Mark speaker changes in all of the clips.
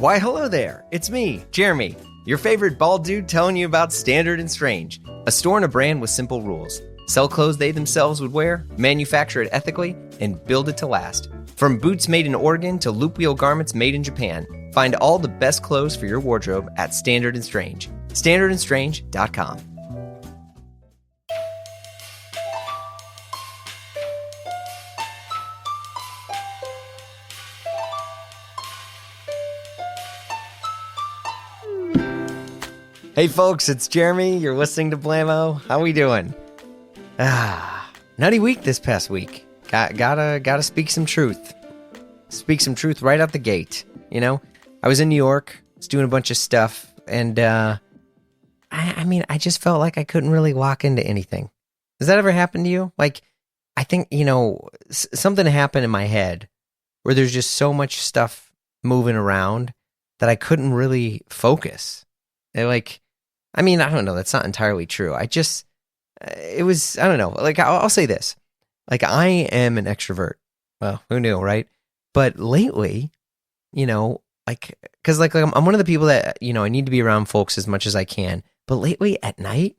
Speaker 1: Why, hello there. It's me, Jeremy, your favorite bald dude telling you about Standard and Strange, a store and a brand with simple rules. Sell clothes they themselves would wear, manufacture it ethically, and build it to last. From boots made in Oregon to loop wheel garments made in Japan, find all the best clothes for your wardrobe at Standard and Strange. StandardandStrange.com. Hey folks, it's Jeremy. You're listening to Blammo. How we doing? Nutty week this past week. Gotta speak some truth. Speak some truth right out the gate. You know, I was in New York, was doing a bunch of stuff, and I just felt like I couldn't really lock into anything. Does that ever happen to you? Like, I think, something happened in my head where there's just so much stuff moving around that I couldn't really focus. I don't know. That's not entirely true. I don't know. Like, I'll say this. Like, I am an extrovert. Well, who knew, right? But lately, because I'm one of the people that, I need to be around folks as much as I can. But lately at night,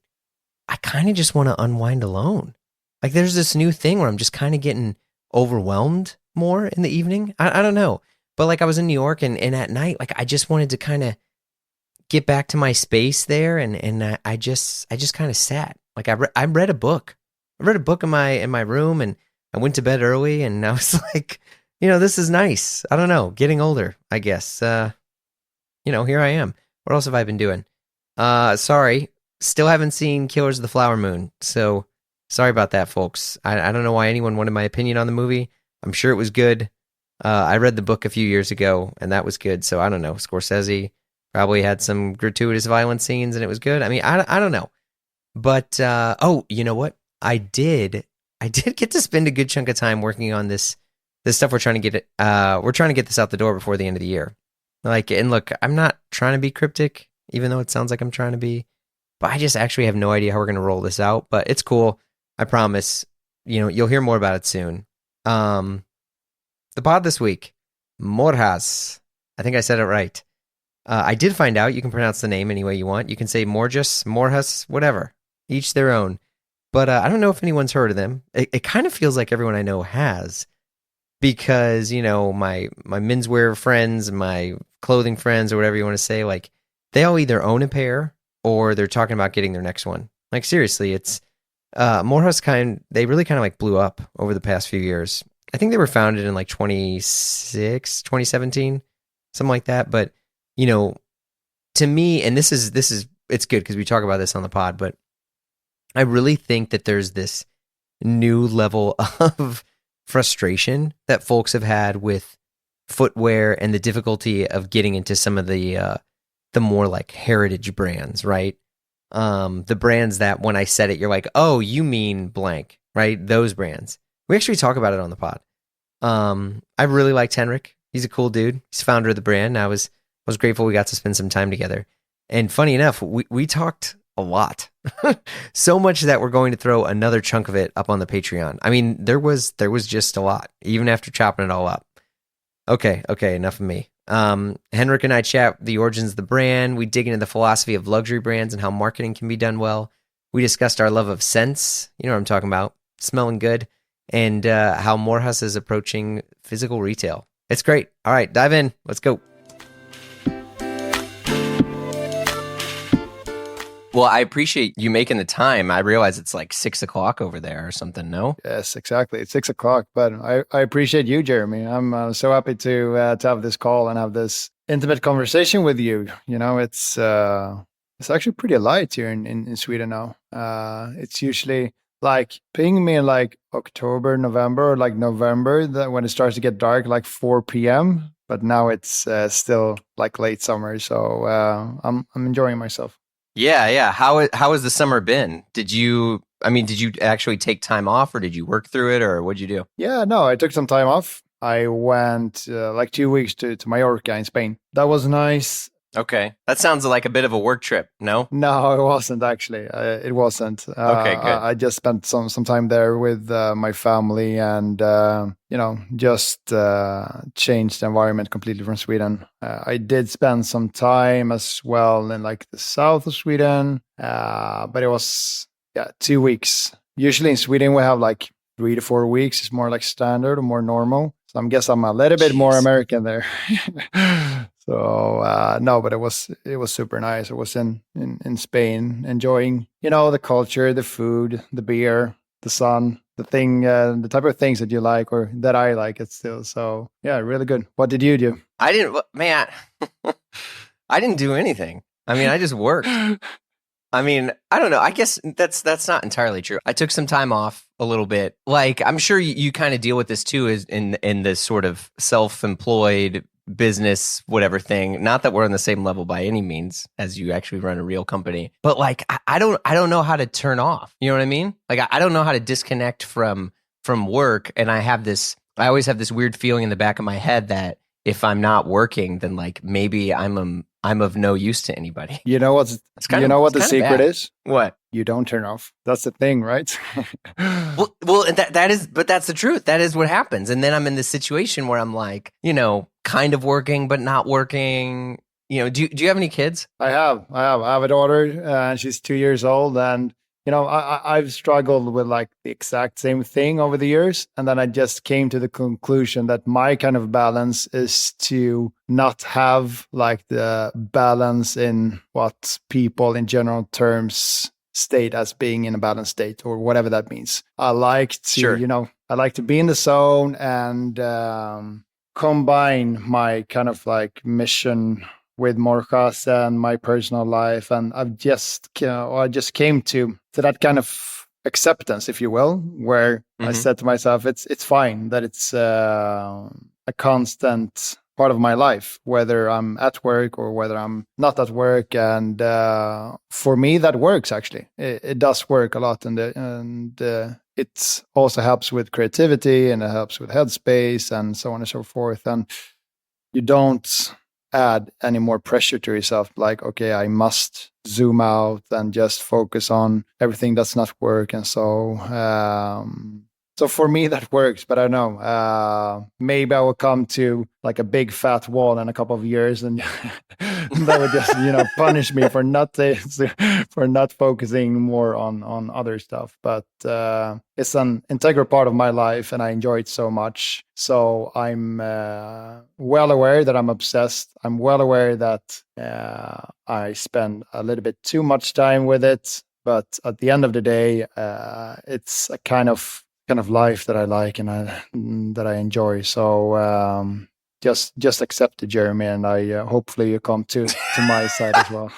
Speaker 1: I kind of just want to unwind alone. Like, there's this new thing where I'm just kind of getting overwhelmed more in the evening. I don't know. But like, I was in New York and at night, like, I just wanted to kind of get back to my space there, and I just kind of sat. Like, I read a book. I read a book in my room, and I went to bed early, and I was like, this is nice. I don't know, getting older, I guess. Here I am. What else have I been doing? Sorry, still haven't seen Killers of the Flower Moon, so sorry about that, folks. I don't know why anyone wanted my opinion on the movie. I'm sure it was good. I read the book a few years ago, and that was good, so I don't know. Scorsese probably had some gratuitous violent scenes and it was good. I mean, I don't know. But, you know what? I did get to spend a good chunk of time working on this stuff we're trying to get we're trying to get this out the door before the end of the year. Like, and look, I'm not trying to be cryptic, even though it sounds like I'm trying to be, but I just actually have no idea how we're going to roll this out, but it's cool. I promise, you'll hear more about it soon. The pod this week, MORJAS. I think I said it right. I did find out you can pronounce the name any way you want. You can say MORJAS, MORJAS, whatever. Each their own. But I don't know if anyone's heard of them. It kind of feels like everyone I know has. Because, my menswear friends, my clothing friends, or whatever you want to say, like, they all either own a pair or they're talking about getting their next one. Like, seriously, it's MORJAS they really kind of like blew up over the past few years. I think they were founded in like 2017, something like that. But to me, and this is it's good because we talk about this on the pod, but I really think that there's this new level of frustration that folks have had with footwear and the difficulty of getting into some of the more like heritage brands, right? The brands that when I said it, you're like, oh, you mean blank, right? Those brands. We actually talk about it on the pod. I really liked Henrik. He's a cool dude. He's founder of the brand. I was grateful we got to spend some time together. And funny enough, we talked a lot. So much that we're going to throw another chunk of it up on the Patreon. I mean, there was just a lot, even after chopping it all up. Okay, enough of me. Henrik and I chat the origins of the brand. We dig into the philosophy of luxury brands and how marketing can be done well. We discussed our love of scents. You know what I'm talking about. Smelling good. And how MORJAS is approaching physical retail. It's great. All right, dive in. Let's go. Well, I appreciate you making the time. I realize it's like 6:00 over there or something, no?
Speaker 2: Yes, exactly. It's 6:00, but I appreciate you, Jeremy. I'm so happy to have this call and have this intimate conversation with you. It's actually pretty light here in Sweden now. It's usually like ping me in like October, November, or like November, that when it starts to get dark, like 4 p.m. But now it's still like late summer, so I'm enjoying myself.
Speaker 1: Yeah. How has the summer been? Did you actually take time off, or did you work through it, or what'd you do?
Speaker 2: Yeah, no, I took some time off. I went like 2 weeks to Mallorca in Spain. That was nice.
Speaker 1: Okay. That sounds like a bit of a work trip, no?
Speaker 2: No, it wasn't actually. It wasn't.
Speaker 1: Okay, good.
Speaker 2: I just spent some time there with my family, and just changed the environment completely from Sweden. I did spend some time as well in like the south of Sweden, but it was 2 weeks. Usually in Sweden we have like 3 to 4 weeks. It's more like standard or more normal. So I guess I'm a little bit more
Speaker 1: Jeez.
Speaker 2: American there. So no, but it was super nice. I was in Spain, enjoying the culture, the food, the beer, the sun, the type of things that you like or that I like. It still. So yeah, really good. What did you do?
Speaker 1: I didn't, man, I didn't do anything. I mean, I just worked. I mean, I don't know. I guess that's not entirely true. I took some time off a little bit. Like, I'm sure you kind of deal with this too, is in this sort of self-employed business, whatever thing. Not that we're on the same level by any means as you actually run a real company, but like, I don't know how to turn off. You know what I mean? Like, I don't know how to disconnect from work. And I always have this weird feeling in the back of my head that if I'm not working, then like maybe I'm of no use to anybody.
Speaker 2: You know what the secret is?
Speaker 1: What?
Speaker 2: You don't turn off. That's the thing, right?
Speaker 1: Well, but that's the truth. That is what happens. And then I'm in this situation where I'm like, kind of working, but not working. Do you have any kids?
Speaker 2: I have a daughter, and she's 2 years old, and I've struggled with like the exact same thing over the years. And then I just came to the conclusion that my kind of balance is to not have like the balance in what people in general terms state as being in a balanced state, or whatever that means. I like to,
Speaker 1: Sure.
Speaker 2: I like to be in the zone and combine my kind of like mission with MORJAS and my personal life. And I just came to that kind of acceptance, if you will, where I said to myself, it's fine that it's a constant part of my life, whether I'm at work or whether I'm not at work. And for me, that works actually. It does work a lot, and it also helps with creativity, and it helps with headspace, and so on and so forth. And you don't add any more pressure to yourself, like, okay, I must zoom out and just focus on everything that's not work. And so for me that works. But I don't know, maybe I will come to like a big fat wall in a couple of years, and that would just punish me for not focusing more on other stuff. But it's an integral part of my life, and I enjoy it so much. So I'm well aware that I'm obsessed. I'm well aware that I spend a little bit too much time with it. But at the end of the day, it's a kind of life that I like, and that I enjoy. So just accept it, Jeremy, and I hopefully you come to my side as well.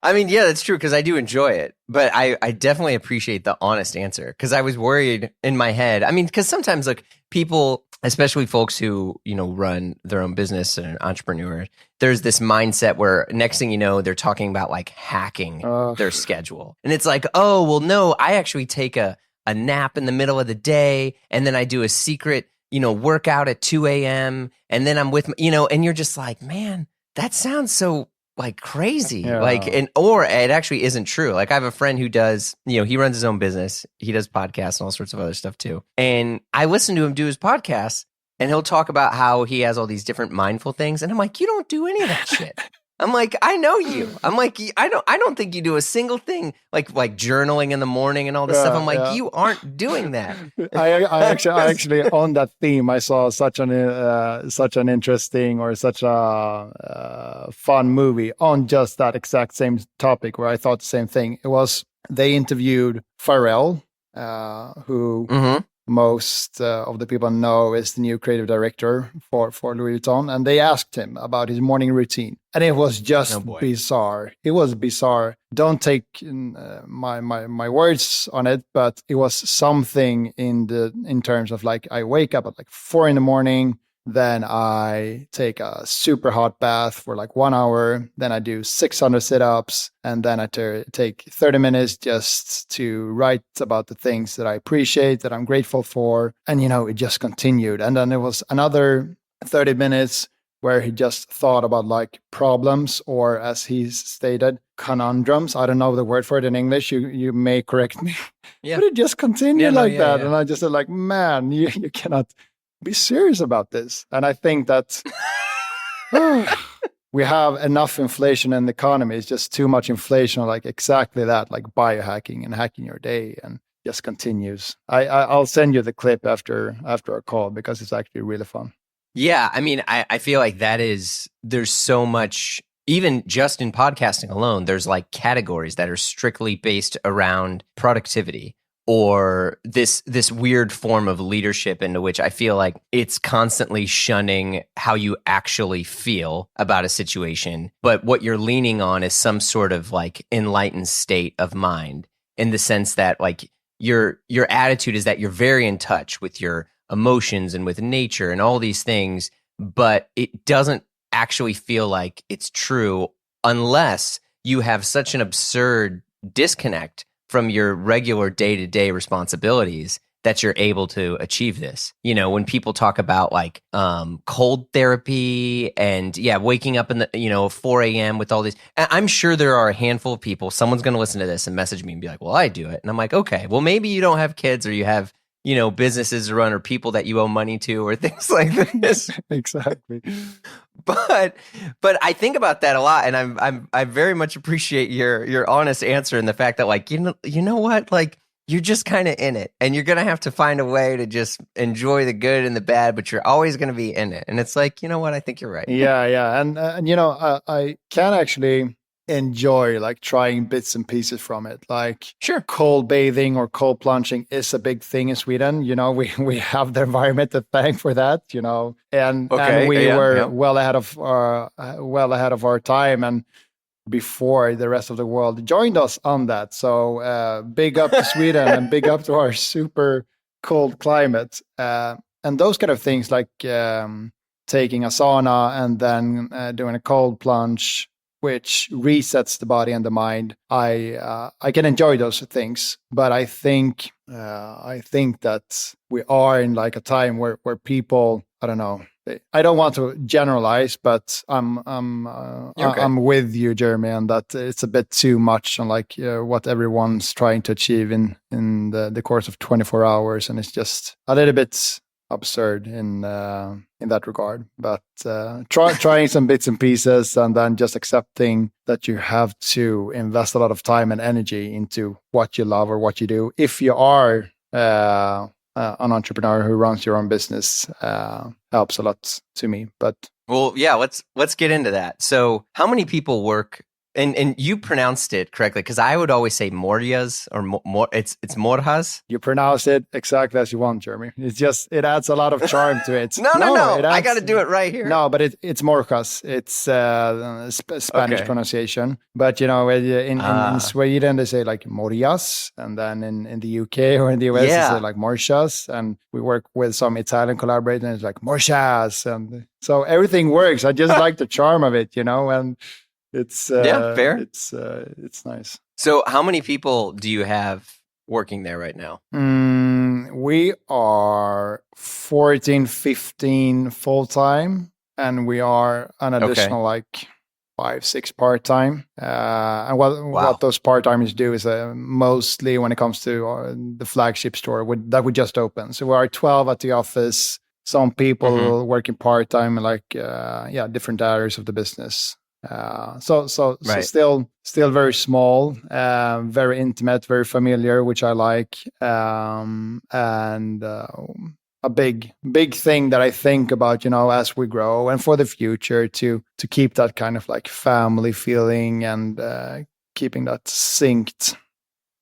Speaker 1: I mean, yeah, that's true, because I do enjoy it, but I definitely appreciate the honest answer, because I was worried in my head. I mean, because sometimes like people, especially folks who, run their own business and are entrepreneurs, there's this mindset where next thing you know, they're talking about like hacking their schedule. And it's like, oh, well, no, I actually take a nap in the middle of the day, and then I do a secret, workout at 2 a.m. And then I'm with, and you're just like, man, that sounds so like crazy.
Speaker 2: Yeah.
Speaker 1: Like, or it actually isn't true. Like I have a friend who does, he runs his own business. He does podcasts and all sorts of other stuff too. And I listen to him do his podcasts, and he'll talk about how he has all these different mindful things. And I'm like, you don't do any of that shit. I'm like, I know you. I'm like, I don't think you do a single thing like journaling in the morning and all this stuff. I'm like, you aren't doing that.
Speaker 2: I actually on that theme, I saw such an interesting, or such a fun movie on just that exact same topic, where I thought the same thing. It was, they interviewed Pharrell, who most of the people know is the new creative director for Louis Vuitton, and they asked him about his morning routine, and it was just bizarre. It was bizarre. Don't take my words on it, but it was something in terms of like, I wake up at like 4 a.m. Then I take a super hot bath for like 1 hour. Then I do 600 sit-ups. And then I take 30 minutes just to write about the things that I appreciate, that I'm grateful for. And, it just continued. And then it was another 30 minutes where he just thought about like problems, or as he stated, conundrums. I don't know the word for it in English. You may correct me.
Speaker 1: Yeah.
Speaker 2: But it just continued that.
Speaker 1: Yeah.
Speaker 2: And I just said like, man, you cannot be serious about this. And I think that we have enough inflation in the economy. It's just too much inflation, like exactly that, like biohacking and hacking your day, and just continues. I'll send you the clip after our call, because it's actually really fun.
Speaker 1: Yeah, I mean, I feel like there's so much, even just in podcasting alone, there's like categories that are strictly based around productivity, or this weird form of leadership into which I feel like it's constantly shunning how you actually feel about a situation. But what you're leaning on is some sort of like enlightened state of mind, in the sense that like your attitude is that you're very in touch with your emotions and with nature and all these things, but it doesn't actually feel like it's true unless you have such an absurd disconnect from your regular day-to-day responsibilities that you're able to achieve this. You know, when people talk about like cold therapy and waking up in the 4 a.m. with all these, I'm sure there are a handful of people, someone's going to listen to this and message me and be like, well, I do it. And I'm like, okay, well, maybe you don't have kids, or you have businesses to run, or people that you owe money to, or things like this.
Speaker 2: Exactly.
Speaker 1: But I think about that a lot, and I very much appreciate your honest answer, and the fact that like, you know what, like, you're just kind of in it, and you're going to have to find a way to just enjoy the good and the bad, but you're always going to be in it. And it's like, you know what, I think you're right.
Speaker 2: Yeah. And I can actually enjoy like trying bits and pieces from it. Like,
Speaker 1: sure,
Speaker 2: cold bathing or cold plunging is a big thing in Sweden. We have the environment to thank for that, and we were well ahead of our time, and before the rest of the world joined us on that. So big up to Sweden and big up to our super cold climate, and those kind of things, like taking a sauna and then doing a cold plunge, which resets the body and the mind. I can enjoy those things, but I think that we are in like a time where people, I don't know, I don't want to generalize, but I'm with you, Jeremy, and that it's a bit too much on like what everyone's trying to achieve in the course of 24 hours, and it's just a little bit absurd in that regard. But trying some bits and pieces, and then just accepting that you have to invest a lot of time and energy into what you love or what you do. If you are an entrepreneur who runs your own business, helps a lot to me. But
Speaker 1: well, yeah, let's get into that. So how many people work? And you pronounced it correctly, because I would always say MORJAS, or it's MORJAS.
Speaker 2: You pronounce it exactly as you want, Jeremy. It's just, it adds a lot of charm to it.
Speaker 1: No. I got to do it right here.
Speaker 2: No, but it's MORJAS. It's Spanish pronunciation. But in Sweden they say like MORJAS, and then in the UK or in the US they say like MORJAS. And we work with some Italian collaborators, and it's like MORJAS, and so everything works. I just like the charm of it, and it's
Speaker 1: fair.
Speaker 2: It's nice.
Speaker 1: So how many people do you have working there right now?
Speaker 2: We are 14, 15 full-time, and we are an additional like 5, 6 part-time. And what those part-timers do is mostly when it comes to the flagship store that we just opened. So we are 12 at the office. Some people working part-time, like different areas of the business. So still very small, very intimate, very familiar, which I like, and a big thing that I think about, as we grow and for the future, to keep that kind of like family feeling, and keeping that synced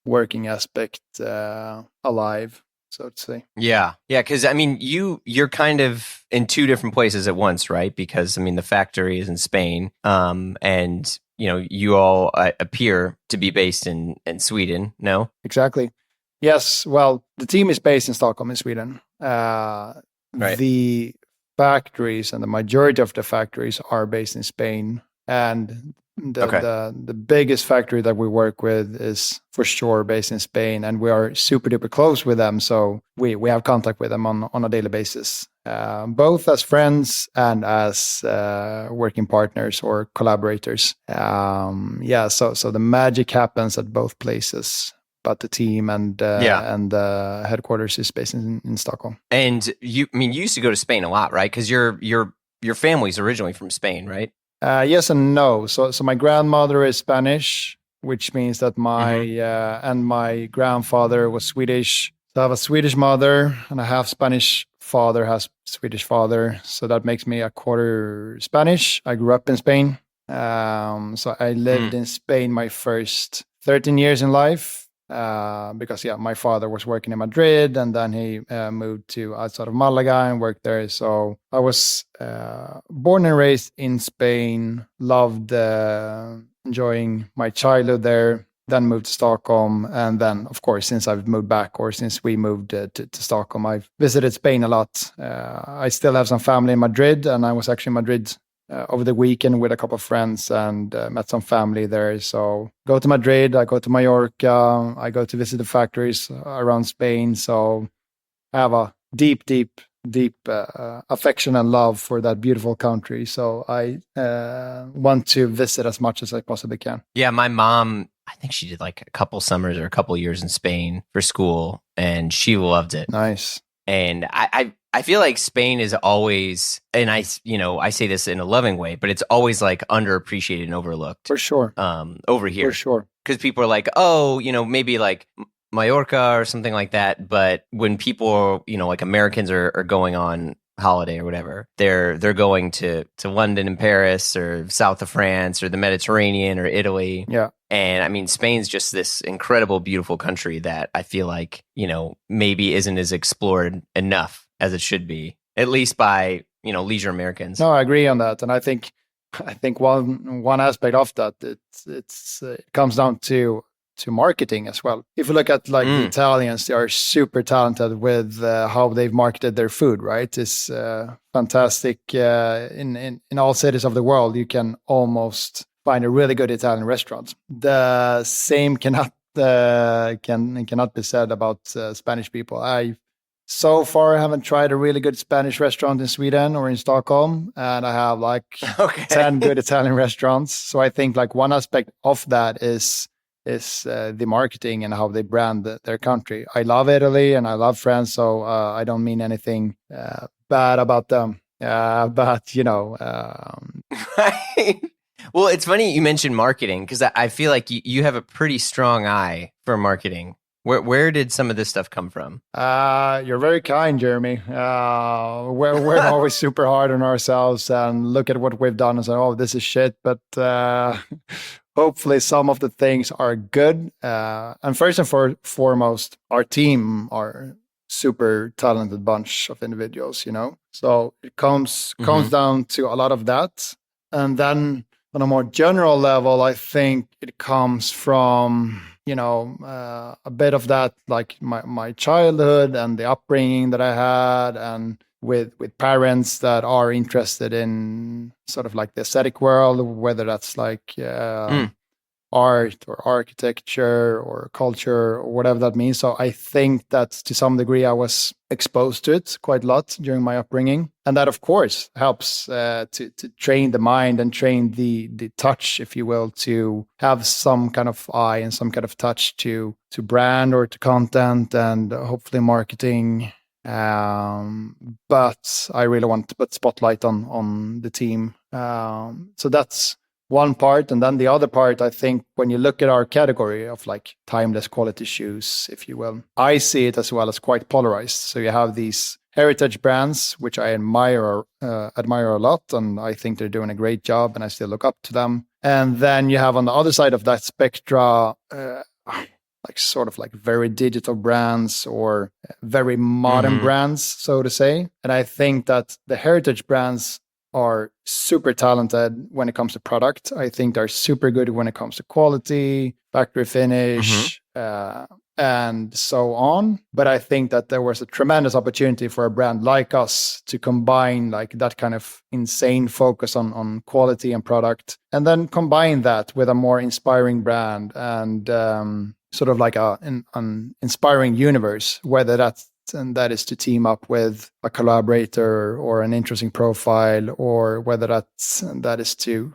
Speaker 2: working aspect alive, so to say.
Speaker 1: Yeah, because I mean, you're kind of in 2 different places at once, right? Because I mean, the factory is in Spain, and you all appear to be based in Sweden. No,
Speaker 2: exactly. Yes. Well, the team is based in Stockholm, in Sweden.
Speaker 1: Right.
Speaker 2: The factories and the majority of the factories are based in Spain, and The biggest factory that we work with is for sure based in Spain, and we are super duper close with them. So we have contact with them on a daily basis, both as friends and as working partners or collaborators. So the magic happens at both places. But the team and the headquarters is based in Stockholm.
Speaker 1: And you used to go to Spain a lot, right? Because your family's originally from Spain, right?
Speaker 2: Yes and no. So my grandmother is Spanish, which means that my and my grandfather was Swedish. So I have a Swedish mother and a half Spanish father, has Swedish father. So that makes me a quarter Spanish. I grew up in Spain. So I lived in Spain my first 13 years in life. Because my father was working in Madrid, and then he moved to outside of Malaga and worked there. So I was born and raised in Spain, loved enjoying my childhood there, then moved to Stockholm. And then, of course, since I've moved back, or since we moved to Stockholm, I've visited Spain a lot. I still have some family in Madrid, and I was actually in Madrid over the weekend with a couple of friends and met some family there. So go to Madrid, I go to Mallorca, I go to visit the factories around Spain. So I have a deep affection and love for that beautiful country. So I want to visit as much as I possibly can.
Speaker 1: Yeah, my mom, I think she did like a couple summers or a couple years in Spain for school, and she loved it.
Speaker 2: Nice.
Speaker 1: And I feel like Spain is always, and I say this in a loving way, but it's always like underappreciated and overlooked.
Speaker 2: For sure.
Speaker 1: Over here.
Speaker 2: For sure.
Speaker 1: Because people are like, oh, maybe like Mallorca or something like that. But when people, like Americans are going on holiday or whatever, they're going to London and Paris or south of France or the Mediterranean or Italy.
Speaker 2: Yeah.
Speaker 1: And I mean, Spain's just this incredible, beautiful country that I feel like, maybe isn't as explored enough as it should be, at least by, leisure Americans.
Speaker 2: No, I agree on that. And I think one aspect of that, it comes down to marketing as well. If you look at the Italians, they are super talented with how they've marketed their food, right? It's fantastic. In all cities of the world, you can almost find a really good Italian restaurant. The same cannot be said about Spanish people. I so far haven't tried a really good Spanish restaurant in Sweden or in Stockholm, and I have 10 good Italian restaurants. So I think one aspect of that is the marketing and how they brand their country. I love Italy and I love France, so I don't mean anything bad about them. But
Speaker 1: Right. Well, it's funny you mentioned marketing, because I feel like you have a pretty strong eye for marketing. Where did some of this stuff come from?
Speaker 2: You're very kind, Jeremy. We're always super hard on ourselves and look at what we've done and say, oh, this is shit. But hopefully some of the things are good. And first and foremost, our team are super talented bunch of individuals, So it comes down to a lot of that. And then on a more general level, I think it comes from a bit of that, like my childhood and the upbringing that I had, and with parents that are interested in sort of like the aesthetic world, whether that's art or architecture or culture or whatever that means. So I think that to some degree I was exposed to it quite a lot during my upbringing. And that, of course, helps to train the mind and train the touch, if you will, to have some kind of eye and some kind of touch to brand or to content and hopefully marketing. But I really want to put spotlight on the team. So that's one part. And then the other part, I think, when you look at our category of timeless quality shoes, if you will, I see it as well as quite polarized. So you have these heritage brands, which I admire a lot, and I think they're doing a great job, and I still look up to them. And then you have on the other side of that spectra, sort of very digital brands or very modern brands, so to say. And I think that the heritage brands are super talented when it comes to product. I think they're super good when it comes to quality, factory finish, and so on. But I think that there was a tremendous opportunity for a brand like us to combine like that kind of insane focus on quality and product, and then combine that with a more inspiring brand and sort of like an inspiring universe, whether that is to team up with a collaborator or an interesting profile, or whether that is to,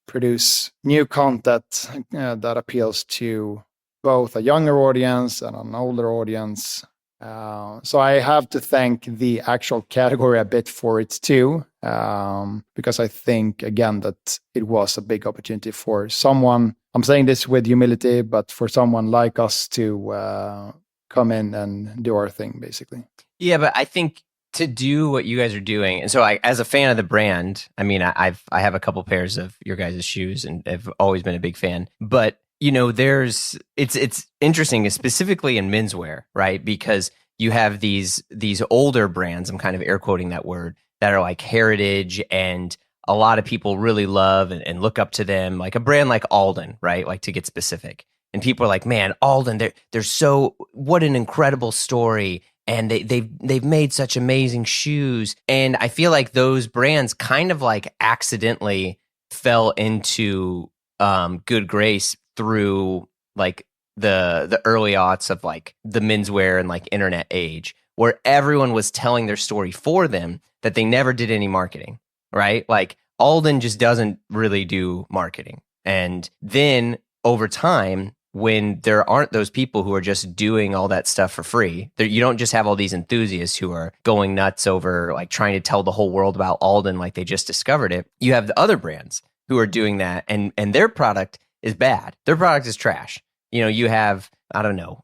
Speaker 2: produce new content that appeals to both a younger audience and an older audience. So I have to thank the actual category a bit for it too, because I think, again, that it was a big opportunity for someone, I'm saying this with humility, but for someone like us to come in and do our thing, basically.
Speaker 1: Yeah, but I think to do what you guys are doing, and so as a fan of the brand, I mean, I have a couple pairs of your guys' shoes and have always been a big fan. But it's interesting, specifically in menswear, right? Because you have these older brands, I'm kind of air quoting that word, that are like heritage, and a lot of people really love and look up to them, like a brand like Alden, right? Like, to get specific. And people are like, man, Alden, they're so, what an incredible story. And they've made such amazing shoes. And I feel like those brands kind of like accidentally fell into good grace through like the early aughts of like the menswear and like internet age, where everyone was telling their story for them, that they never did any marketing, right? Like Alden just doesn't really do marketing. And then over time, when there aren't those people who are just doing all that stuff for free, you don't just have all these enthusiasts who are going nuts over like trying to tell the whole world about Alden like they just discovered it. You have the other brands who are doing that, and their product is bad. Their product is trash. You have, I don't know,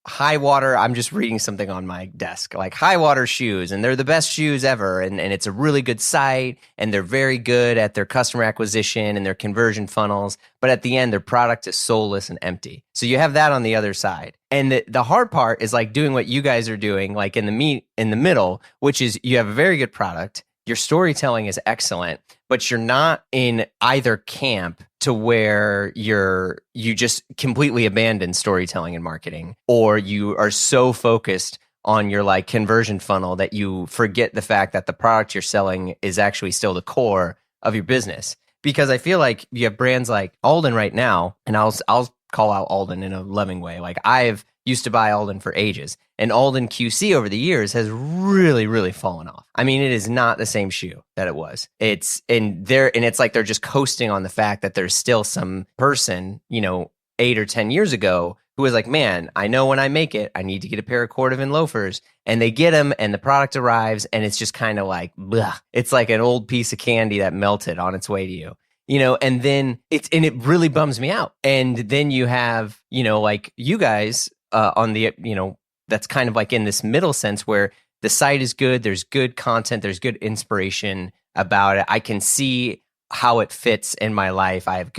Speaker 1: High Water. I'm just reading something on my desk, like High Water shoes, and they're the best shoes ever. And it's a really good site, and they're very good at their customer acquisition and their conversion funnels. But at the end, their product is soulless and empty. So you have that on the other side. And the hard part is like doing what you guys are doing, like in the middle, which is you have a very good product. Your storytelling is excellent, but you're not in either camp to where you just completely abandon storytelling and marketing, or you are so focused on your like conversion funnel that you forget the fact that the product you're selling is actually still the core of your business. Because I feel like you have brands like Alden right now, and I'll call out Alden in a loving way. Like, I've used to buy Alden for ages, and Alden QC over the years has really, really fallen off. I mean, it is not the same shoe that it was. It's like they're just coasting on the fact that there's still some person, 8 or 10 years ago who was like, man, I know when I make it, I need to get a pair of Cordovan loafers, and they get them, and the product arrives, and it's just kind of like, bleh. It's like an old piece of candy that melted on its way to you. And then it really bums me out. And then you have, like you guys on the, that's kind of like in this middle sense where the site is good. There's good content. There's good inspiration about it. I can see how it fits in my life. I have,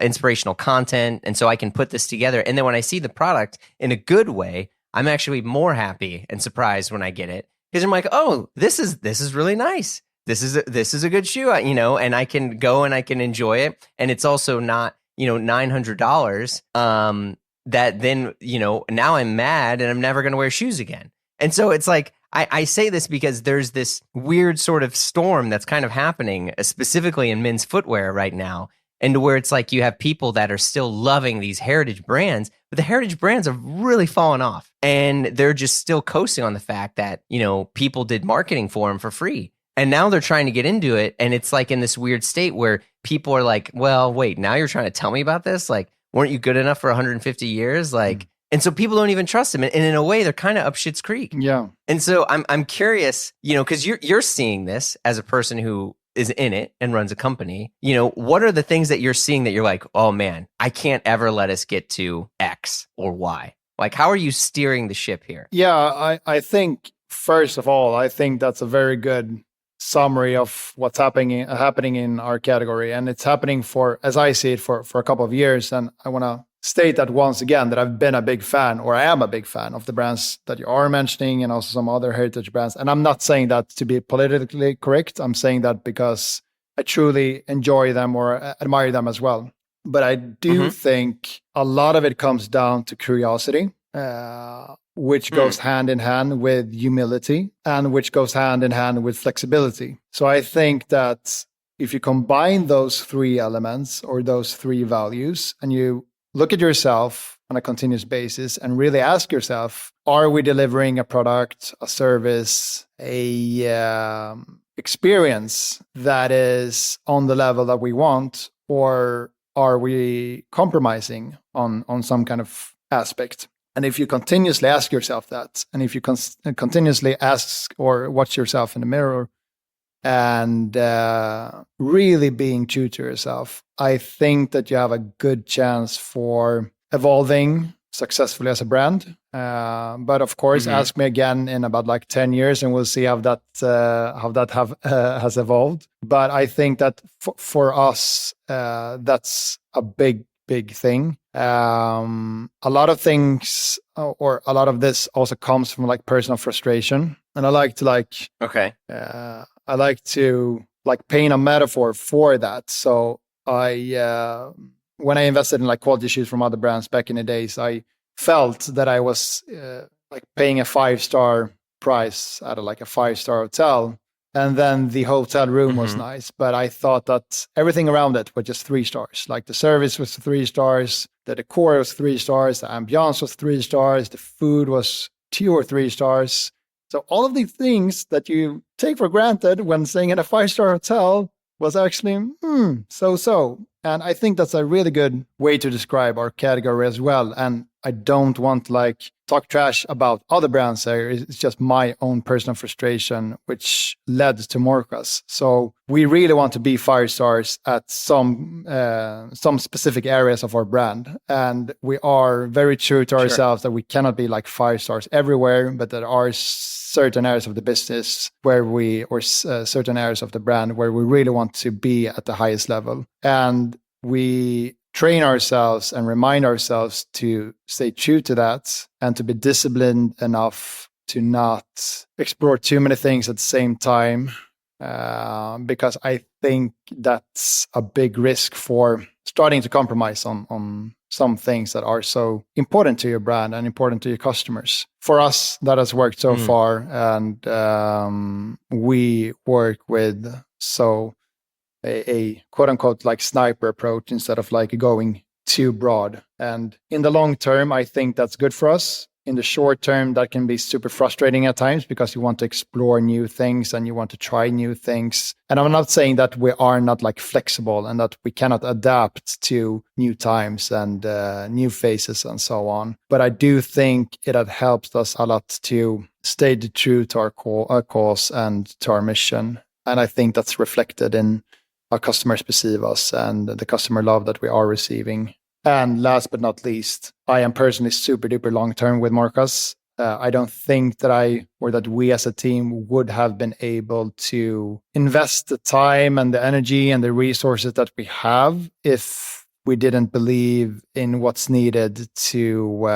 Speaker 1: inspirational content. And so I can put this together. And then when I see the product in a good way, I'm actually more happy and surprised when I get it, because I'm like, oh, this is really nice. This is a good shoe, and I can go and I can enjoy it. And it's also not, $900 that then, now I'm mad and I'm never going to wear shoes again. And so it's like, I say this because there's this weird sort of storm that's kind of happening, specifically in men's footwear right now. And where it's like you have people that are still loving these heritage brands, but the heritage brands have really fallen off. And they're just still coasting on the fact that, people did marketing for them for free. And now they're trying to get into it. And it's like in this weird state where people are like, well, wait, now you're trying to tell me about this? Like, weren't you good enough for 150 years? Like, and so people don't even trust them. And in a way, they're kind of up shit's creek.
Speaker 2: Yeah.
Speaker 1: And so I'm curious, because you're seeing this as a person who is in it and runs a company. What are the things that you're seeing that you're like, oh man, I can't ever let us get to X or Y? Like, how are you steering the ship here?
Speaker 2: Yeah, I think, first of all, I think that's a very good summary of what's happening in our category. And it's happening as I see it, for a couple of years. And I want to state that once again, that I've been a big fan, or I am a big fan of the brands that you are mentioning, and also some other heritage brands. And I'm not saying that to be politically correct. I'm saying that because I truly enjoy them or admire them as well. But I do think a lot of it comes down to curiosity, which goes hand in hand with humility and which goes hand in hand with flexibility. So I think that if you combine those three elements or those three values and you look at yourself on a continuous basis and really ask yourself, are we delivering a product, a service, a experience that is on the level that we want, or are we compromising on some kind of aspect? And if you continuously ask yourself that, and if you continuously ask or watch yourself in the mirror and really being true to yourself, I think that you have a good chance for evolving successfully as a brand. But of course, ask me again in about like 10 years and we'll see how that has evolved. But I think that for us, that's a big thing. A lot of things or a lot of this also comes from like personal frustration. And I like to paint a metaphor for that. So when I invested in like quality shoes from other brands back in the days, I felt that I was paying a 5-star price at a 5-star hotel. And then the hotel room was nice, but I thought that everything around it was just 3 stars. Like the service was 3 stars, the decor was 3 stars, the ambiance was 3 stars, the food was 2 or 3 stars. So all of these things that you take for granted when staying in a 5-star hotel was actually so. And I think that's a really good way to describe our category as well. And I don't want to talk trash about other brands there. It's just my own personal frustration, which led to Morjas. So we really want to be 5 stars at some specific areas of our brand. And we are very true to ourselves that we cannot be 5 stars everywhere, but there are certain areas of the business certain areas of the brand where we really want to be at the highest level. And we train ourselves and remind ourselves to stay true to that and to be disciplined enough to not explore too many things at the same time, because I think that's a big risk for starting to compromise on some things that are so important to your brand and important to your customers. For us, that has worked so far, and we work with a quote-unquote sniper approach instead of going too broad. And in the long term, I think that's good for us. In the short term, that can be super frustrating at times because you want to explore new things and you want to try new things. And I'm not saying that we are not flexible and that we cannot adapt to new times and new phases and so on. But I do think it had helped us a lot to stay true to our cause and to our mission. And I think that's reflected in our customers perceive us and the customer love that we are receiving. And last but not least, I am personally super duper long-term with Morjas. I don't think that we as a team would have been able to invest the time and the energy and the resources that we have if we didn't believe in what's needed to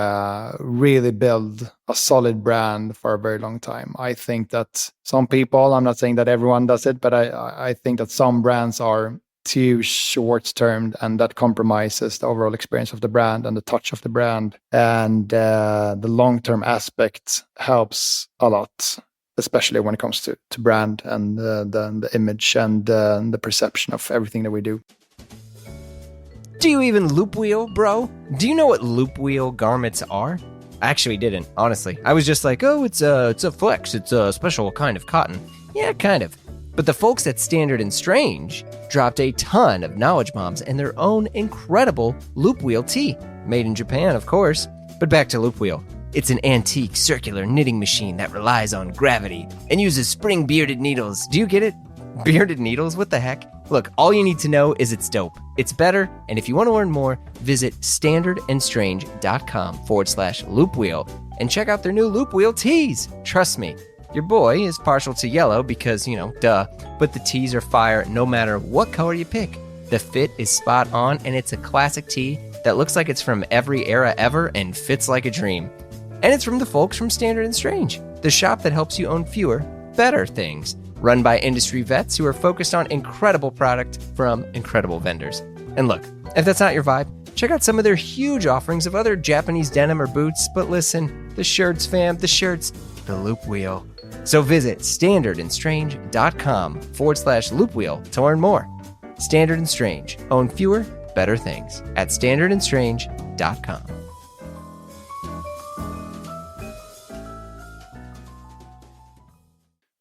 Speaker 2: really build a solid brand for a very long time. I think that some people, I'm not saying that everyone does it, but I think that some brands are too short-term, and that compromises the overall experience of the brand and the touch of the brand. And the long-term aspect helps a lot, especially when it comes to brand and the image and the perception of everything that we do.
Speaker 1: Do you even loop wheel, bro? Do you know what loop wheel garments are? I actually didn't, honestly. I was just it's a flex. It's a special kind of cotton. Yeah, kind of. But the folks at Standard and Strange dropped a ton of knowledge bombs and their own incredible loop wheel tee. Made in Japan, of course. But back to loop wheel. It's an antique circular knitting machine that relies on gravity and uses spring bearded needles. Do you get it? Bearded needles? What the heck? Look, all you need to know is it's dope. It's better, and if you want to learn more, visit standardandstrange.com/loopwheel and check out their new loop wheel tees. Trust me, your boy is partial to yellow because, duh, but the tees are fire no matter what color you pick. The fit is spot on, and it's a classic tee that looks like it's from every era ever and fits like a dream. And it's from the folks from Standard and Strange, the shop that helps you own fewer, better things. Run by industry vets who are focused on incredible product from incredible vendors. And look, if that's not your vibe, check out some of their huge offerings of other Japanese denim or boots. But listen, the shirts, fam, the shirts, the Loop Wheel. So visit standardandstrange.com/Loop Wheel to learn more. Standard and Strange. Own fewer, better things at standardandstrange.com.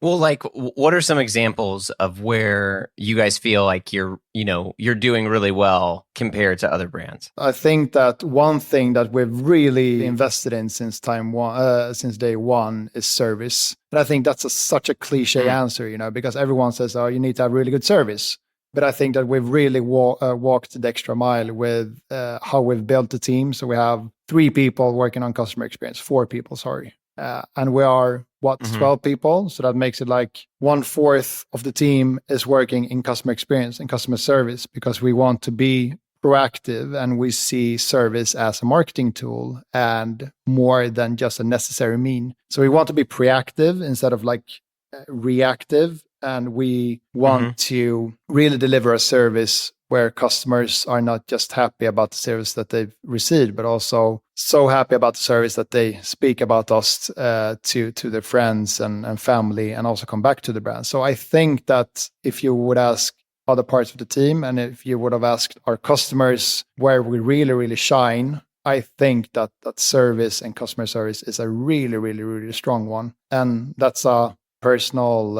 Speaker 1: Well, like, what are some examples of where you guys feel like you're doing really well compared to other brands?
Speaker 2: I think that one thing that we've really invested in since day one is service. And I think that's such a cliche answer, because everyone says, oh, you need to have really good service. But I think that we've really walked the extra mile with how we've built the team. So we have 3 people working on customer experience, 4 people, sorry. And we are, 12 people? So that makes it like 1/4 of the team is working in customer experience and customer service, because we want to be proactive and we see service as a marketing tool and more than just a necessary mean. So we want to be proactive instead of like reactive. And we want to really deliver a service where customers are not just happy about the service that they've received, but also so happy about the service that they speak about us to their friends and family, and also come back to the brand. So I think that if you would ask other parts of the team, and if you would have asked our customers where we really, really shine, I think that service and customer service is a really, really, really strong one. And that's a personal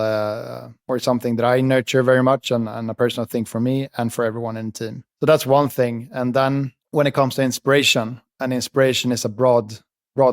Speaker 2: or something that I nurture very much, and a personal thing for me and for everyone in the team. So that's one thing. And then when it comes to inspiration, and inspiration is a broad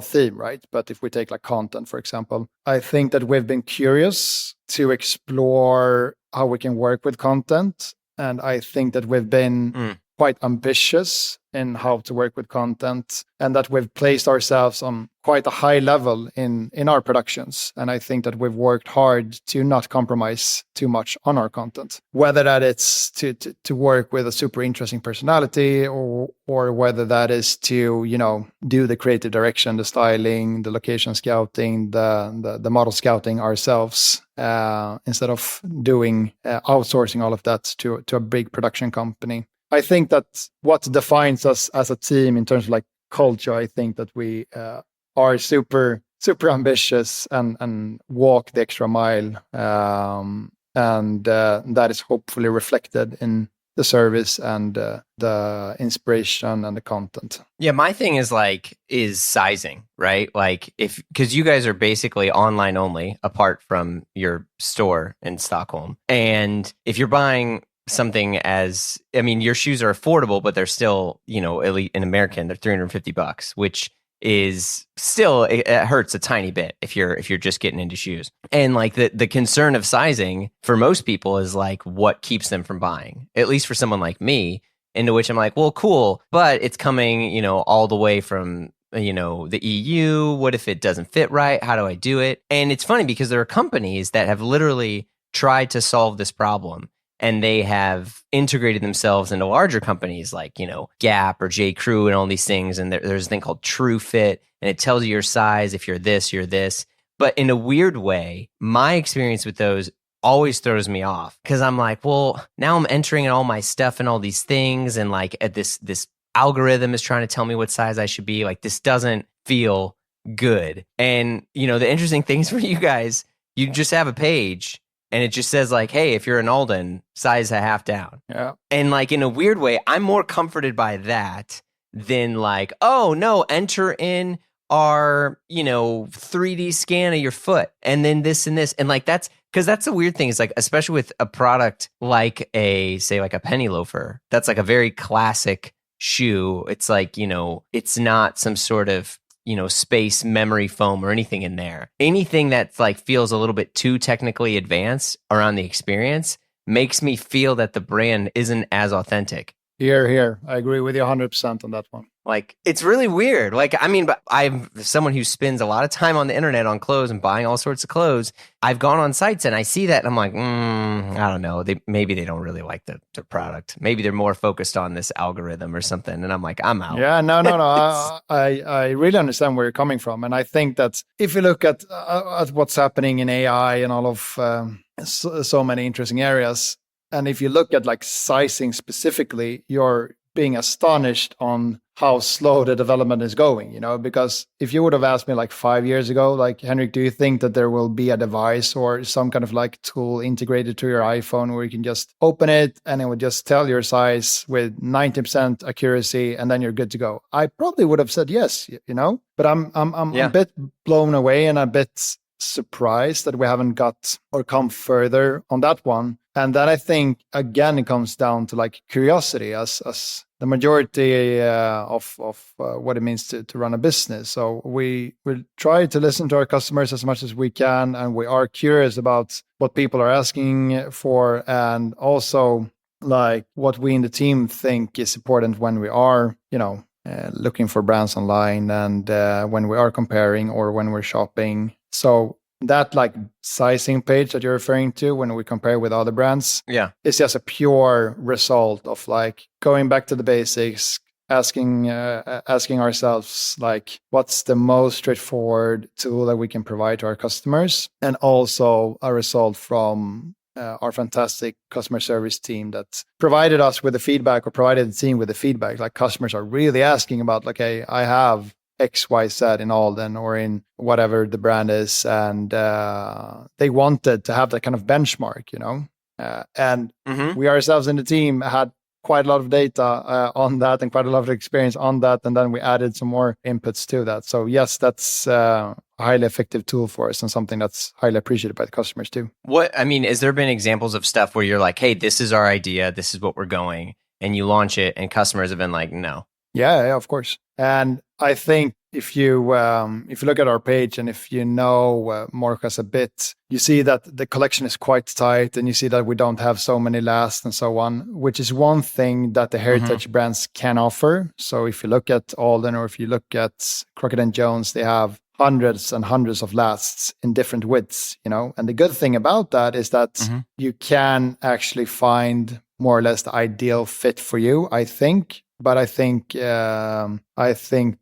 Speaker 2: theme, right? But if we take like content, for example, I think that we've been curious to explore how we can work with content. And I think that we've been quite ambitious in how to work with content, and that we've placed ourselves on quite a high level in our productions. And I think that we've worked hard to not compromise too much on our content, whether that it's to work with a super interesting personality, or whether that is to, do the creative direction, the styling, the location scouting, the model scouting ourselves, instead of doing outsourcing all of that to a big production company. I think that what defines us as a team in terms of like culture, I think that we are super, super ambitious and walk the extra mile. And that is hopefully reflected in the service and the inspiration and the content.
Speaker 1: Yeah, my thing is sizing, right? Like because you guys are basically online only apart from your store in Stockholm. And if you're buying something your shoes are affordable, but they're still, at least in American, they're $350, which is still, it hurts a tiny bit if you're just getting into shoes. And like the concern of sizing for most people is like what keeps them from buying, at least for someone like me, into which I'm like, well, cool, but it's coming, all the way from the EU. What if it doesn't fit right? How do I do it? And it's funny because there are companies that have literally tried to solve this problem. And they have integrated themselves into larger companies like, Gap or J. Crew and all these things. And there's a thing called True Fit, and it tells you your size. If you're this, you're this. But in a weird way, my experience with those always throws me off, because I'm like, well, now I'm entering all my stuff and all these things. And like at this algorithm is trying to tell me what size I should be. Like, this doesn't feel good. And, the interesting things for you guys, you just have a page, and it just says like, hey, if you're an Alden, size a half down.
Speaker 2: Yeah.
Speaker 1: And like in a weird way, I'm more comforted by that than like, oh no, enter in our, 3D scan of your foot and then this and this. And like that's because that's the weird thing is like, especially with a product like a penny loafer, that's like a very classic shoe. It's like, it's not some sort of space memory foam or anything in there. Anything that's like feels a little bit too technically advanced around the experience makes me feel that the brand isn't as authentic.
Speaker 2: Here. I agree with you 100% on that one.
Speaker 1: Like, it's really weird. Like, but I'm someone who spends a lot of time on the internet on clothes and buying all sorts of clothes. I've gone on sites and I see that and I'm like, I don't know. Maybe they don't really like the product. Maybe they're more focused on this algorithm or something. And I'm like, I'm out.
Speaker 2: Yeah, no. I really understand where you're coming from. And I think that if you look at what's happening in AI and all of so many interesting areas, And if you look at like sizing specifically, you're being astonished on how slow the development is going, because if you would have asked me like 5 years ago, like, Henrik, do you think that there will be a device or some kind of like tool integrated to your iPhone where you can just open it and it would just tell your size with 90% accuracy and then you're good to go? I probably would have said yes, but I'm a bit blown away and a bit surprised that we haven't got or come further on that one. And then I think, again, it comes down to like curiosity as the majority of what it means to run a business. So we try to listen to our customers as much as we can, and we are curious about what people are asking for, and also like what we in the team think is important when we are, looking for brands online and when we are comparing or when we're shopping. So that like sizing page that you're referring to when we compare with other brands, is just a pure result of like going back to the basics, asking ourselves like, what's the most straightforward tool that we can provide to our customers, and also a result from our fantastic customer service team that provided us with the feedback, or provided the team with the feedback. Like, customers are really asking about like, hey, I have XYZ in Alden or in whatever the brand is, and they wanted to have that kind of benchmark, and we ourselves in the team had quite a lot of data on that and quite a lot of experience on that, and then we added some more inputs to that. So yes, that's a highly effective tool for us and something that's highly appreciated by the customers too.
Speaker 1: Has there been examples of stuff where you're like, hey, this is our idea, this is what we're going, and you launch it and customers have been like, no?
Speaker 2: Yeah, of course. And I think if you look at our page and if you know Morjas a bit, you see that the collection is quite tight, and you see that we don't have so many lasts and so on, which is one thing that the heritage brands can offer. So if you look at Alden or if you look at Crockett & Jones, they have hundreds and hundreds of lasts in different widths, And the good thing about that is that you can actually find more or less the ideal fit for you, I think. But I think the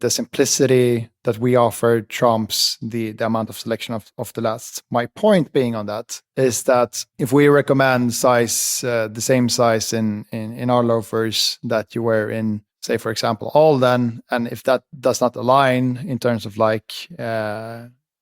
Speaker 2: simplicity that we offer trumps the amount of selection of the lasts. My point being on that is that if we recommend the same size in our loafers that you wear in, say, for example, Alden, and if that does not align in terms of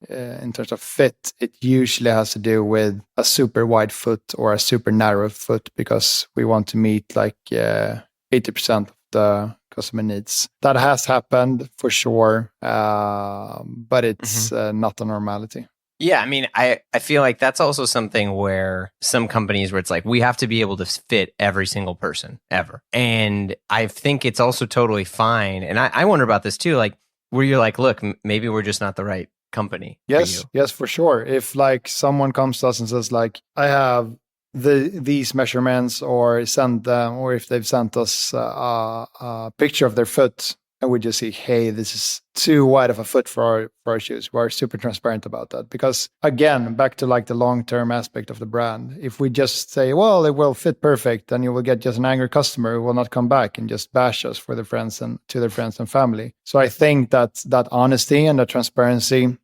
Speaker 2: in terms of fit, it usually has to do with a super wide foot or a super narrow foot, because we want to meet like 80% the customer needs. That has happened for sure, but it's not the normality.
Speaker 1: Yeah, I mean, I feel like that's also something where some companies where it's like, we have to be able to fit every single person ever. And I think it's also totally fine. And I wonder about this too, like where you're like, look, maybe we're just not the right company.
Speaker 2: Yes, for sure. If like someone comes to us and says like, I have these measurements, or send them, or if they've sent us a picture of their foot, and we just see, hey, this is too wide of a foot for our shoes. We're super transparent about that, because again, back to like the long-term aspect of the brand. If we just say, well, it will fit perfect, then you will get just an angry customer who will not come back and just bash us for their friends and to their friends and family. So I think that honesty and that transparency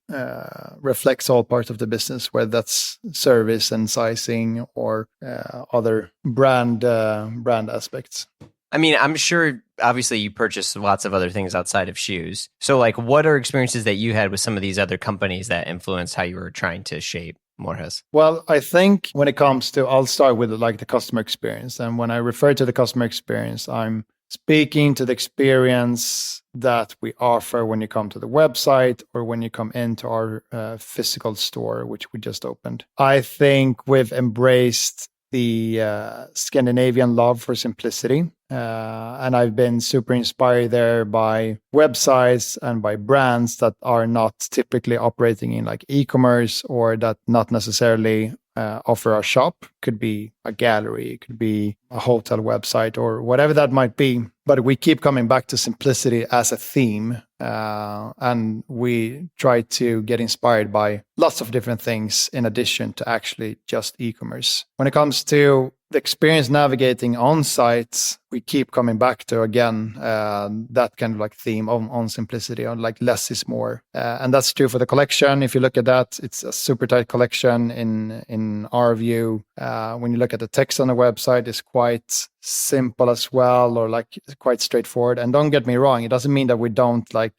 Speaker 2: reflects all parts of the business, whether that's service and sizing or other brand aspects.
Speaker 1: I mean, I'm sure, obviously, you purchase lots of other things outside of shoes. So, like, what are experiences that you had with some of these other companies that influenced how you were trying to shape Morjas?
Speaker 2: Well, I think when it comes to, I'll start with like the customer experience. And when I refer to the customer experience, I'm speaking to the experience that we offer when you come to the website or when you come into our physical store, which we just opened. I think we've embraced the Scandinavian love for simplicity. And I've been super inspired there by websites and by brands that are not typically operating in like e-commerce, or that not necessarily offer a shop. Could be a gallery, it could be a hotel website, or whatever that might be. But we keep coming back to simplicity as a theme, And we try to get inspired by lots of different things in addition to actually just e-commerce. When it comes to the experience navigating on sites, we keep coming back to, again, that kind of like theme on simplicity, on like less is more. And that's true for the collection. If you look at that, it's a super tight collection in our view. When you look at the text on the website, it's quite simple as well, or like quite straightforward. And don't get me wrong, it doesn't mean that we don't like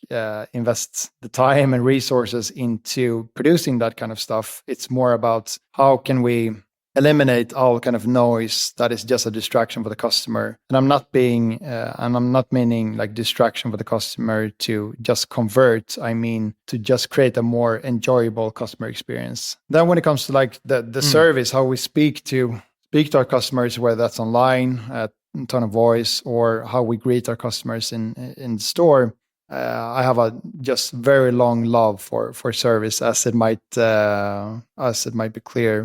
Speaker 2: invest the time and resources into producing that kind of stuff. It's more about how can we eliminate all kind of noise that is just a distraction for the customer. And I'm not meaning like distraction for the customer to just convert. I mean to just create a more enjoyable customer experience. Then when it comes to like the service, how we speak to our customers, whether that's online, tone of voice, or how we greet our customers in the store. I have a just very long love for service, as it might be clear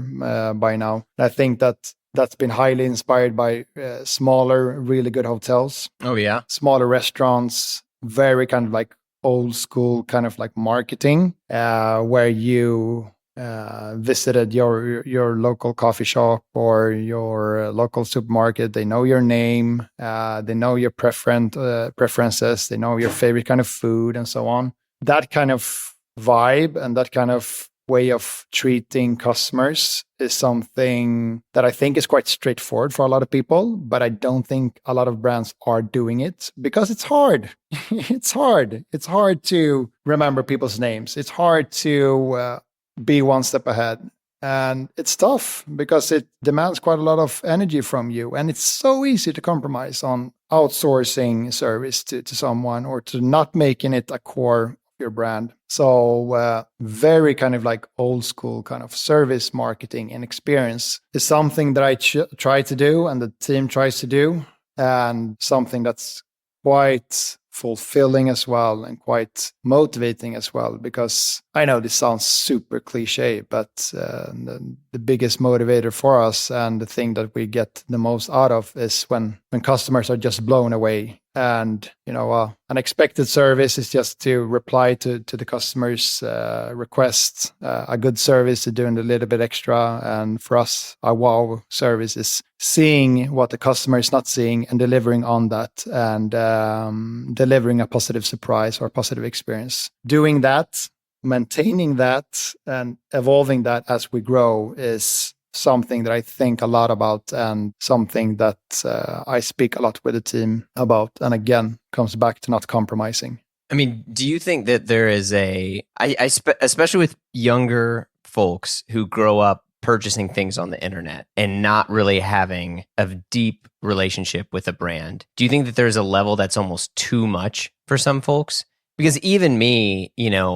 Speaker 2: by now. And I think that's been highly inspired by smaller, really good hotels.
Speaker 1: Oh yeah,
Speaker 2: smaller restaurants, very kind of like old school kind of like marketing, where you visited your local coffee shop or your local supermarket. They know your name, they know your preferences, they know your favorite kind of food, and so on. That kind of vibe and that kind of way of treating customers is something that I think is quite straightforward for a lot of people, but I don't think a lot of brands are doing it because it's hard. It's hard. It's hard to remember people's names. It's hard to be one step ahead. And it's tough because it demands quite a lot of energy from you. And it's so easy to compromise on outsourcing service to someone, or to not making it a core of your brand. So very kind of like old school kind of service marketing and experience is something that I try to do and the team tries to do, and something that's quite fulfilling as well and quite motivating as well, because I know this sounds super cliche, but the biggest motivator for us and the thing that we get the most out of is when customers are just blown away. And an expected service is just to reply to the customer's request. A good service is doing a little bit extra, and for us, a wow service is seeing what the customer is not seeing and delivering on that, and delivering a positive surprise or a positive experience. Doing that, maintaining that, and evolving that as we grow is something that I think a lot about, and something that I speak a lot with the team about. And again, comes back to not compromising.
Speaker 1: I mean, do you think that there is especially with younger folks who grow up purchasing things on the internet and not really having a deep relationship with a brand, do you think that there's a level that's almost too much for some folks? Because even me,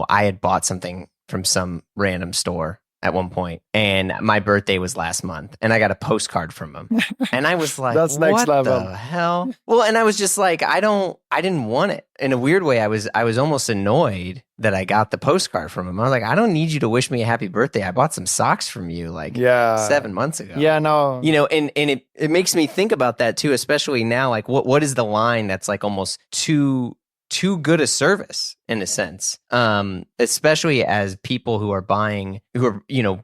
Speaker 1: I had bought something from some random store at one point, and my birthday was last month, and I got a postcard from him, and I was like,
Speaker 2: "That's next
Speaker 1: what
Speaker 2: level.
Speaker 1: the hell?" Well, and I was just like, I didn't want it. In a weird way, I was almost annoyed that I got the postcard from him. I was like, I don't need you to wish me a happy birthday. I bought some socks from you like 7 months ago.
Speaker 2: Yeah, no.
Speaker 1: And it makes me think about that too, especially now. Like, what is the line that's like almost too good a service in a sense, especially as people who are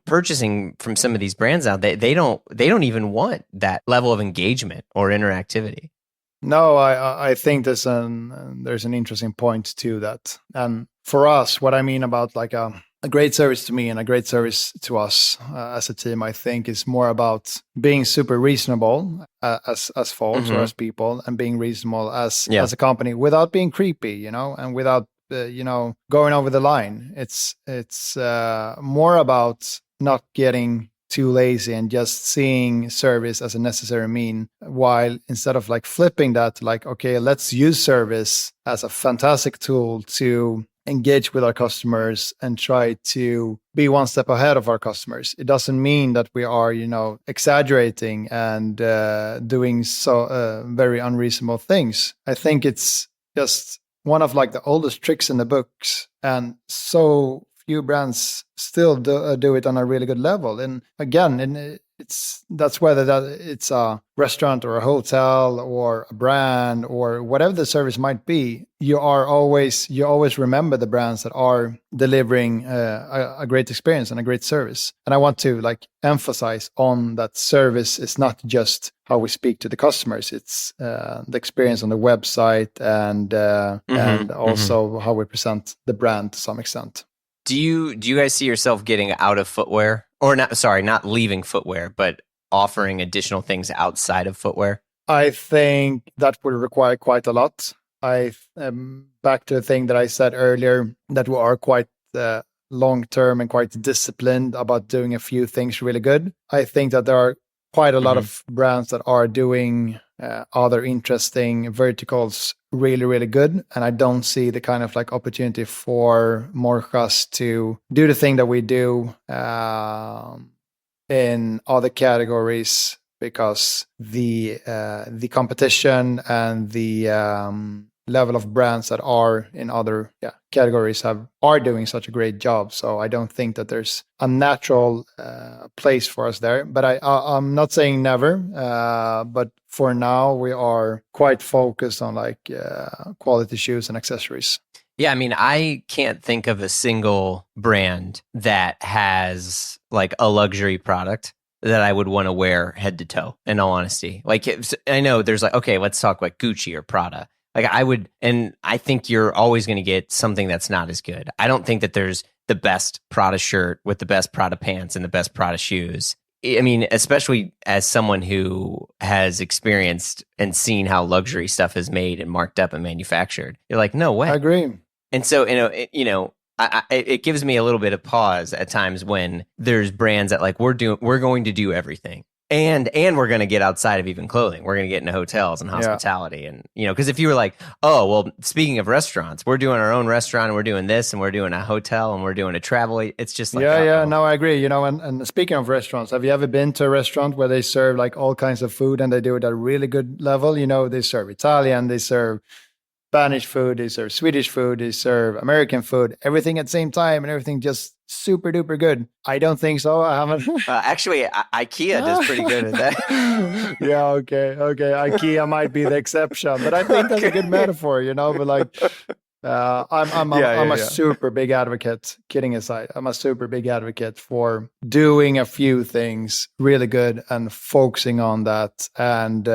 Speaker 1: purchasing from some of these brands out, they don't even want that level of engagement or interactivity.
Speaker 2: No, I think there's an interesting point to that. And for us, what I mean about like a great service to me and a great service to us as a team, I think is more about being super reasonable as folks, or as people, and being reasonable as a company without being creepy, and without going over the line. It's more about not getting too lazy and just seeing service as a necessary mean, while instead of like flipping that, like, okay, let's use service as a fantastic tool to engage with our customers and try to be one step ahead of our customers. It doesn't mean that we are, exaggerating and doing so very unreasonable things. I think it's just one of like the oldest tricks in the books, and so few brands still do it on a really good level. And again, that's whether that it's a restaurant or a hotel or a brand or whatever the service might be. You always remember the brands that are delivering a great experience and a great service. And I want to like emphasize on that service is not just how we speak to the customers. It's the experience on the website and also how we present the brand to some extent.
Speaker 3: Do you guys see yourself getting out of footwear? Or not leaving footwear, but offering additional things outside of footwear?
Speaker 2: I think that will require quite a lot. Back to the thing that I said earlier, that we are quite long-term and quite disciplined about doing a few things really good. I think that there are quite a lot of brands that are doing other interesting verticals really, really good. And I don't see the kind of like opportunity for MORJAS to do the thing that we do in other categories, because the competition and the level of brands that are in other categories are doing such a great job. So I don't think that there's a natural place for us there. But I'm not saying never, but for now we are quite focused on like quality shoes and accessories.
Speaker 3: Yeah, I mean, I can't think of a single brand that has like a luxury product that I would want to wear head to toe, in all honesty. Like, I know there's like, okay, let's talk about Gucci or Prada. Like I would, and I think you're always going to get something that's not as good. I don't think that there's the best Prada shirt with the best Prada pants and the best Prada shoes. I mean, especially as someone who has experienced and seen how luxury stuff is made and marked up and manufactured, you're like, no way.
Speaker 2: I agree.
Speaker 3: And so, it gives me a little bit of pause at times when there's brands that like we're going to do everything. And we're going to get outside of even clothing. We're going to get into hotels and hospitality. And, because if you were like, oh, well, speaking of restaurants, we're doing our own restaurant and we're doing this and we're doing a hotel and we're doing a travel. It's just like,
Speaker 2: no, I agree. And speaking of restaurants, have you ever been to a restaurant where they serve like all kinds of food and they do it at a really good level? They serve Italian, they serve Spanish food, they serve Swedish food, they serve American food, everything at the same time, and everything just super duper good. I don't think so. I haven't.
Speaker 3: Actually, IKEA does pretty good at that.
Speaker 2: Yeah, okay. IKEA might be the exception, but I think that's a good metaphor, But like, I'm a super big advocate. Kidding aside, I'm a super big advocate for doing a few things really good and focusing on that, and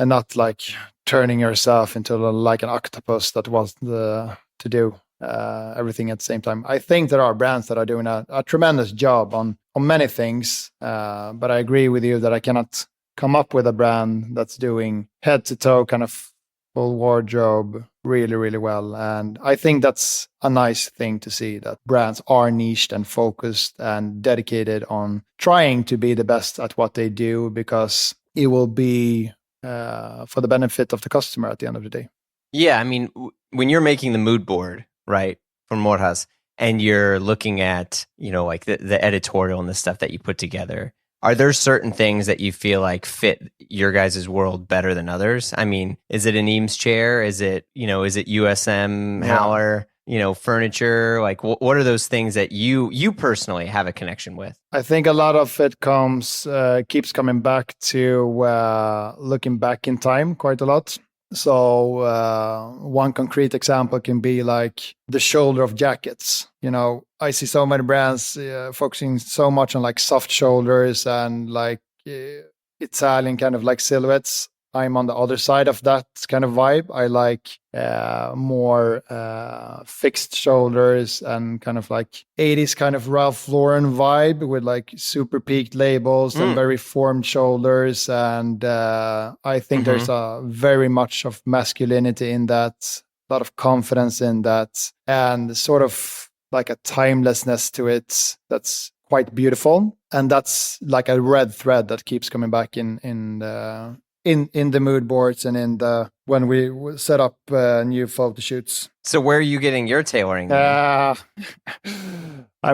Speaker 2: not like turning yourself into like an octopus that wants to do everything at the same time. I think there are brands that are doing a tremendous job on many things, but I agree with you that I cannot come up with a brand that's doing head to toe kind of full wardrobe really, really well. And I think that's a nice thing to see, that brands are niched and focused and dedicated on trying to be the best at what they do, because it will be for the benefit of the customer at the end of the day.
Speaker 3: Yeah, I mean, when you're making the mood board, right, for MORJAS, and you're looking at, like the editorial and the stuff that you put together, are there certain things that you feel like fit your guys' world better than others? I mean, is it an Eames chair? Is it USM Howler? Furniture? Like, what are those things that you personally have a connection with?
Speaker 2: I think a lot of it keeps coming back to looking back in time quite a lot. So one concrete example can be like the shoulder of jackets. I see so many brands focusing so much on like soft shoulders and like Italian kind of like silhouettes. I'm on the other side of that kind of vibe. I like more fixed shoulders and kind of like 80s kind of Ralph Lauren vibe with like super peaked labels and very formed shoulders. And I think there's a very much of masculinity in that, a lot of confidence in that, and sort of like a timelessness to it that's quite beautiful. And that's like a red thread that keeps coming back in the mood boards and when we set up new photo shoots.
Speaker 3: So where are you getting your tailoring?
Speaker 2: I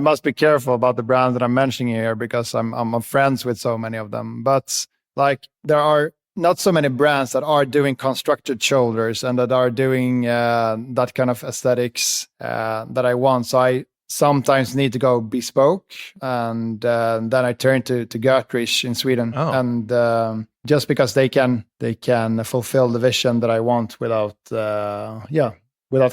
Speaker 2: must be careful about the brands that I'm mentioning here, because I'm friends with so many of them. But like, there are not so many brands that are doing constructed shoulders and that are doing that kind of aesthetics that I want. So sometimes need to go bespoke, and then I turn to Götrich in Sweden, and just because they can fulfill the vision that I want without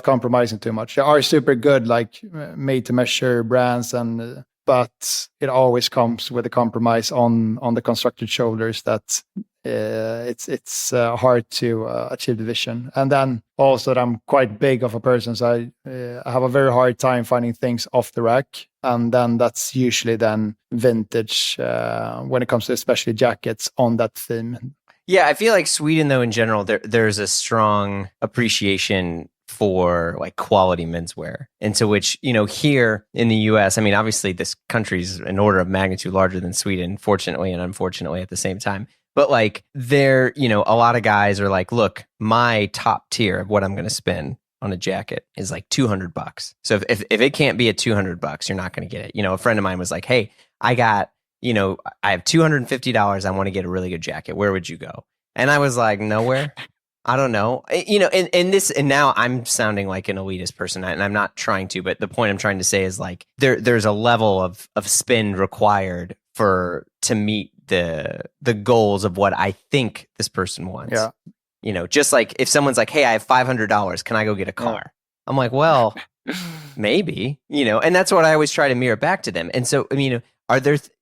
Speaker 2: compromising too much. They are super good, like made to measure brands, and but it always comes with a compromise on the constructed shoulders that it's hard to achieve the vision. And then also that I'm quite big of a person, so I have a very hard time finding things off the rack. And then that's usually then vintage when it comes to especially jackets on that theme.
Speaker 3: Yeah, I feel like Sweden, though, in general, there's a strong appreciation for like quality menswear. And so which, here in the US, I mean, obviously this country's an order of magnitude larger than Sweden, fortunately and unfortunately at the same time. But like there, a lot of guys are like, look, my top tier of what I'm going to spend on a jacket is like $200. So if it can't be at $200, you're not going to get it. A friend of mine was like, hey, I have $250. I want to get a really good jacket. Where would you go? And I was like, nowhere. I don't know. And now I'm sounding like an elitist person, and I'm not trying to, but the point I'm trying to say is like there's a level of spend required to meet the goals of what I think this person wants.
Speaker 2: Yeah.
Speaker 3: Just like if someone's like, hey, I have $500, can I go get a car? Yeah. I'm like, well, maybe, and that's what I always try to mirror back to them. And so,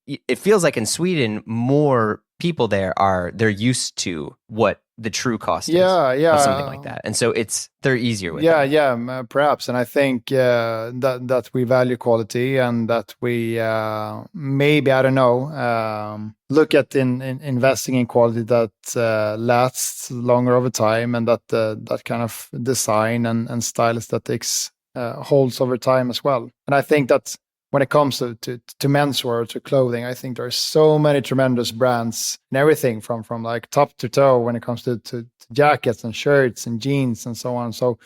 Speaker 3: it feels like in Sweden, more people they're used to what the true cost is of something like that, and so they're easier with it.
Speaker 2: Perhaps. And I think that we value quality, and that we maybe, I don't know, look at in investing in quality that lasts longer over time, and that kind of design and style aesthetics holds over time as well. And I think that when it comes to menswear, to clothing, I think there are so many tremendous brands and everything from like top to toe when it comes to jackets and shirts and jeans and so on. So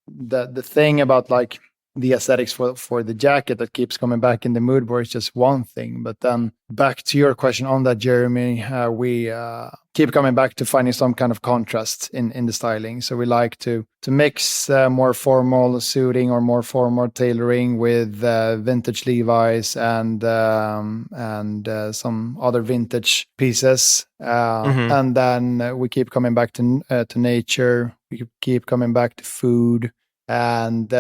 Speaker 2: the thing about like the aesthetics for the jacket that keeps coming back in the mood board is just one thing. But then back to your question on that, Jeremy, we keep coming back to finding some kind of contrast in the styling. So we like to mix more formal suiting or more formal tailoring with vintage Levi's and some other vintage pieces. And then we keep coming back to nature. We keep coming back to food, and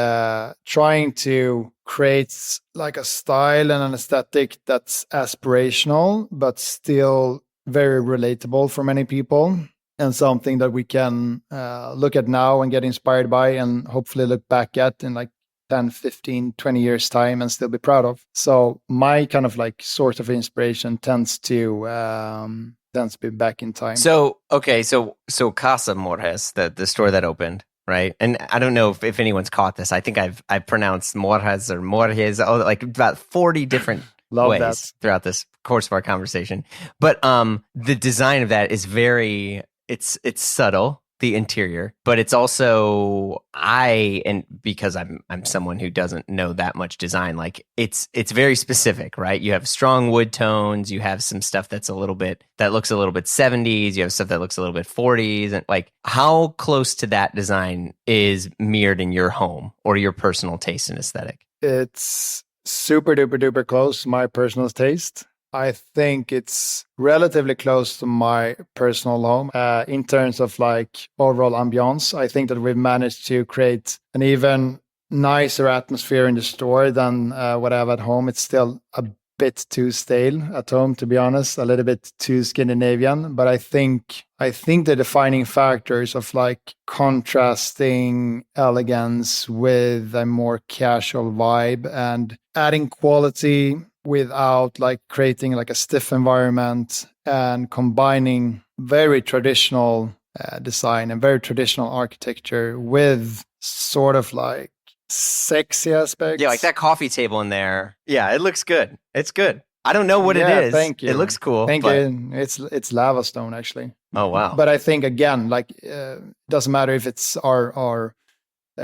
Speaker 2: trying to create like a style and an aesthetic that's aspirational, but still very relatable for many people, and something that we can look at now and get inspired by, and hopefully look back at in like 10, 15, 20 years time and still be proud of. So my kind of like source of inspiration tends to be back in time.
Speaker 3: So, okay. So Casa Morjas, the store that opened, right? And I don't know if anyone's caught this. I think I've pronounced Morjas or Morjes, like about 40 different ways throughout this course of our conversation. But the design of that is it's subtle, the interior, but it's also because I'm someone who doesn't know that much design, like it's very specific, right? You have strong wood tones, you have some stuff that looks a little bit 70s, you have stuff that looks a little bit 40s, and like how close to that design is mirrored in your home or your personal taste and aesthetic?
Speaker 2: It's super duper duper close to my personal taste. I think it's relatively close to my personal home in terms of like overall ambiance. I think that we've managed to create an even nicer atmosphere in the store than what I have at home. It's still a bit too stale at home, to be honest, a little bit too Scandinavian. But I think the defining factors of like contrasting elegance with a more casual vibe and adding quality without like creating like a stiff environment, and combining very traditional design and very traditional architecture with sort of like sexy aspects.
Speaker 3: Yeah, like that coffee table in there. Yeah, it looks good. It's good. I don't know what it is.
Speaker 2: Thank you.
Speaker 3: It looks cool.
Speaker 2: Thank you. It's lava stone, actually.
Speaker 3: Oh, wow.
Speaker 2: But I think, again, like it doesn't matter if it's our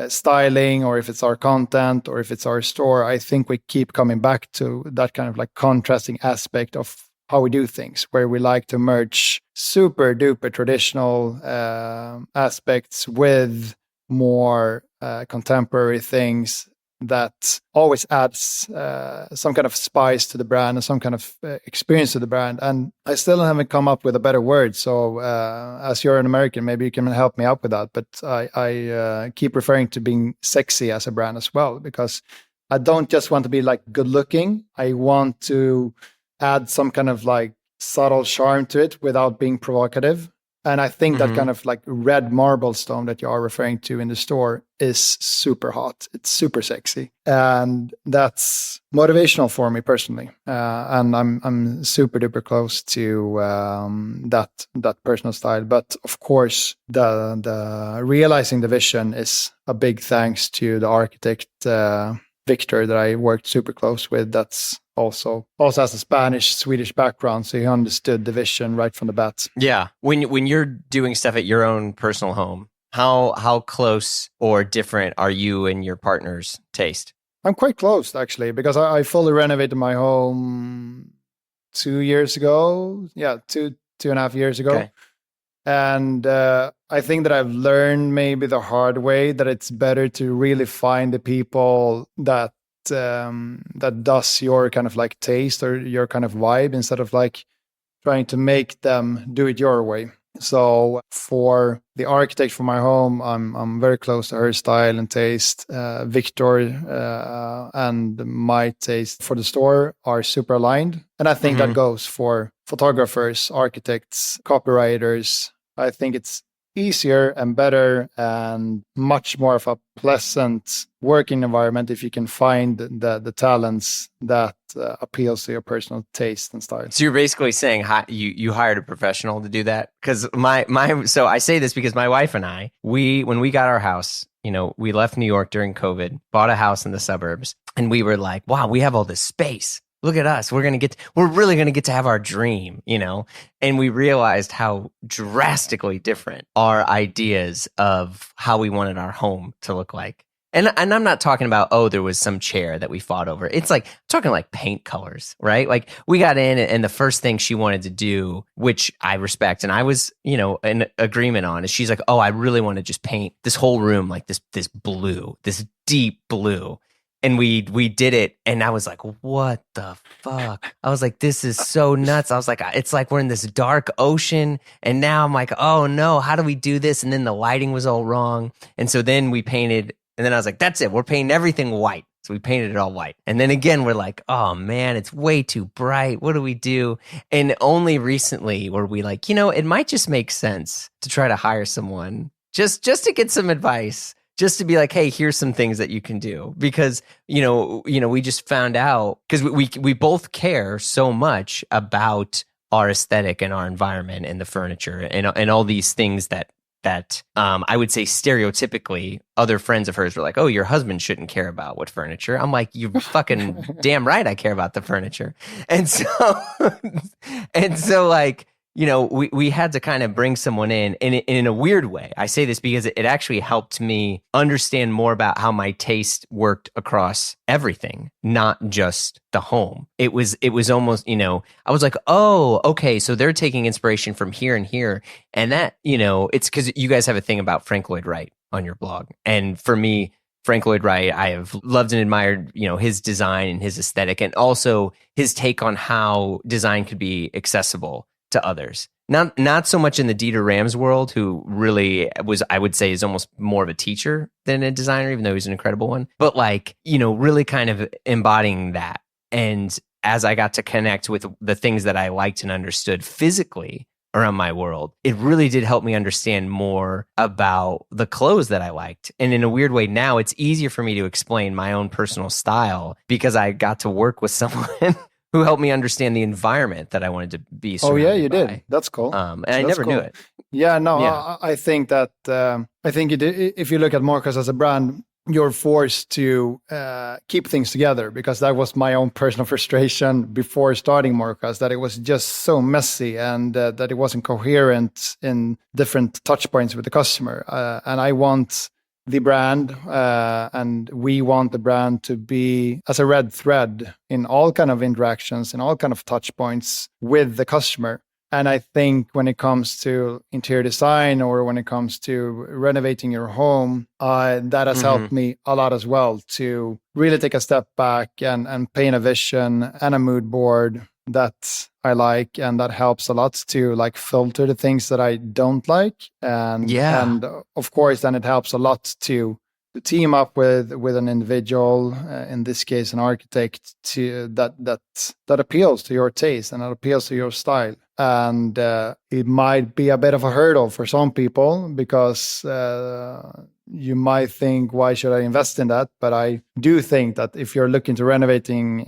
Speaker 2: styling or if it's our content or if it's our store. I think we keep coming back to that kind of like contrasting aspect of how we do things, where we like to merge super duper traditional aspects with more contemporary things, that always adds some kind of spice to the brand and some kind of experience to the brand. And I still haven't come up with a better word. So as you're an American, maybe you can help me out with that. But I keep referring to being sexy as a brand as well, because I don't just want to be like good looking. I want to add some kind of like subtle charm to it without being provocative. And I think that kind of like red marble stone that you are referring to in the store is super hot. It's super sexy. And that's motivational for me personally. And I'm super duper close to that personal style. But of course, the realizing the vision is a big thanks to the architect, Victor, that I worked super close with. That's also has a Spanish-Swedish background, so he understood the vision right from the bat.
Speaker 3: Yeah. When you're doing stuff at your own personal home, how close or different are you and your partner's taste?
Speaker 2: I'm quite close, actually, because I fully renovated my home 2 years ago. Yeah, two and a half years ago.
Speaker 3: Okay.
Speaker 2: And I think that I've learned maybe the hard way that it's better to really find the people that does your kind of like taste or your kind of vibe, instead of like trying to make them do it your way. So for the architect for my home, I'm very close to her style and taste. Victor and my taste for the store are super aligned. And I think that goes for photographers, architects, copywriters. I think it's easier and better and much more of a pleasant working environment if you can find the talents that appeals to your personal taste and style.
Speaker 3: So you're basically saying you hired a professional to do that? Because so I say this because my wife and I, when we got our house, we left New York during COVID, bought a house in the suburbs, and we were like, wow, we have all this space. Look at us. We're really going to get to have our dream, And we realized how drastically different our ideas of how we wanted our home to look like. And I'm not talking about, there was some chair that we fought over. It's like, I'm talking like paint colors, right? Like we got in and the first thing she wanted to do, which I respect and I was, in agreement on, is she's like, I really want to just paint this whole room like this blue, this deep blue. And we did it, and I was like, what the fuck? I was like, this is so nuts. I was like, it's like we're in this dark ocean, and now I'm like, oh no, how do we do this? And then the lighting was all wrong. And so then we painted, and then I was like, that's it. We're painting everything white. So we painted it all white. And then again, we're like, oh man, it's way too bright. What do we do? And only recently were we like, it might just make sense to try to hire someone just to get some advice. Just to be like, hey, here's some things that you can do, because we just found out, because we both care so much about our aesthetic and our environment and the furniture and all these things that I would say stereotypically other friends of hers were like, oh, your husband shouldn't care about what furniture. I'm like, you're fucking damn right I care about the furniture. And so like, we had to kind of bring someone in a weird way. I say this because it actually helped me understand more about how my taste worked across everything, not just the home. It was almost, I was like, oh, okay, so they're taking inspiration from here and here. And that, it's because you guys have a thing about Frank Lloyd Wright on your blog. And for me, Frank Lloyd Wright, I have loved and admired, his design and his aesthetic, and also his take on how design could be accessible to others. Not so much in the Dieter Rams world, who really was, I would say, is almost more of a teacher than a designer, even though he's an incredible one. But like, really kind of embodying that. And as I got to connect with the things that I liked and understood physically around my world, it really did help me understand more about the clothes that I liked. And in a weird way, now it's easier for me to explain my own personal style because I got to work with someone who helped me understand the environment that I wanted to be surrounded by.
Speaker 2: Oh yeah, you did. That's cool.
Speaker 3: And I never knew it.
Speaker 2: Yeah, no, yeah. I think that if you look at Morjas as a brand, you're forced to keep things together, because that was my own personal frustration before starting Morjas, that it was just so messy and that it wasn't coherent in different touch points with the customer. And I want the brand and we want the brand to be as a red thread in all kind of interactions, in all kind of touch points with the customer. And I think when it comes to interior design or when it comes to renovating your home, that has helped me a lot as well to really take a step back and paint a vision and a mood board that I like, and that helps a lot to like filter the things that I don't like. And of course, then it helps a lot to team up with an individual, in this case an architect, to that appeals to your taste and that appeals to your style. And it might be a bit of a hurdle for some people because you might think, why should I invest in that? But I do think that if you're looking to renovating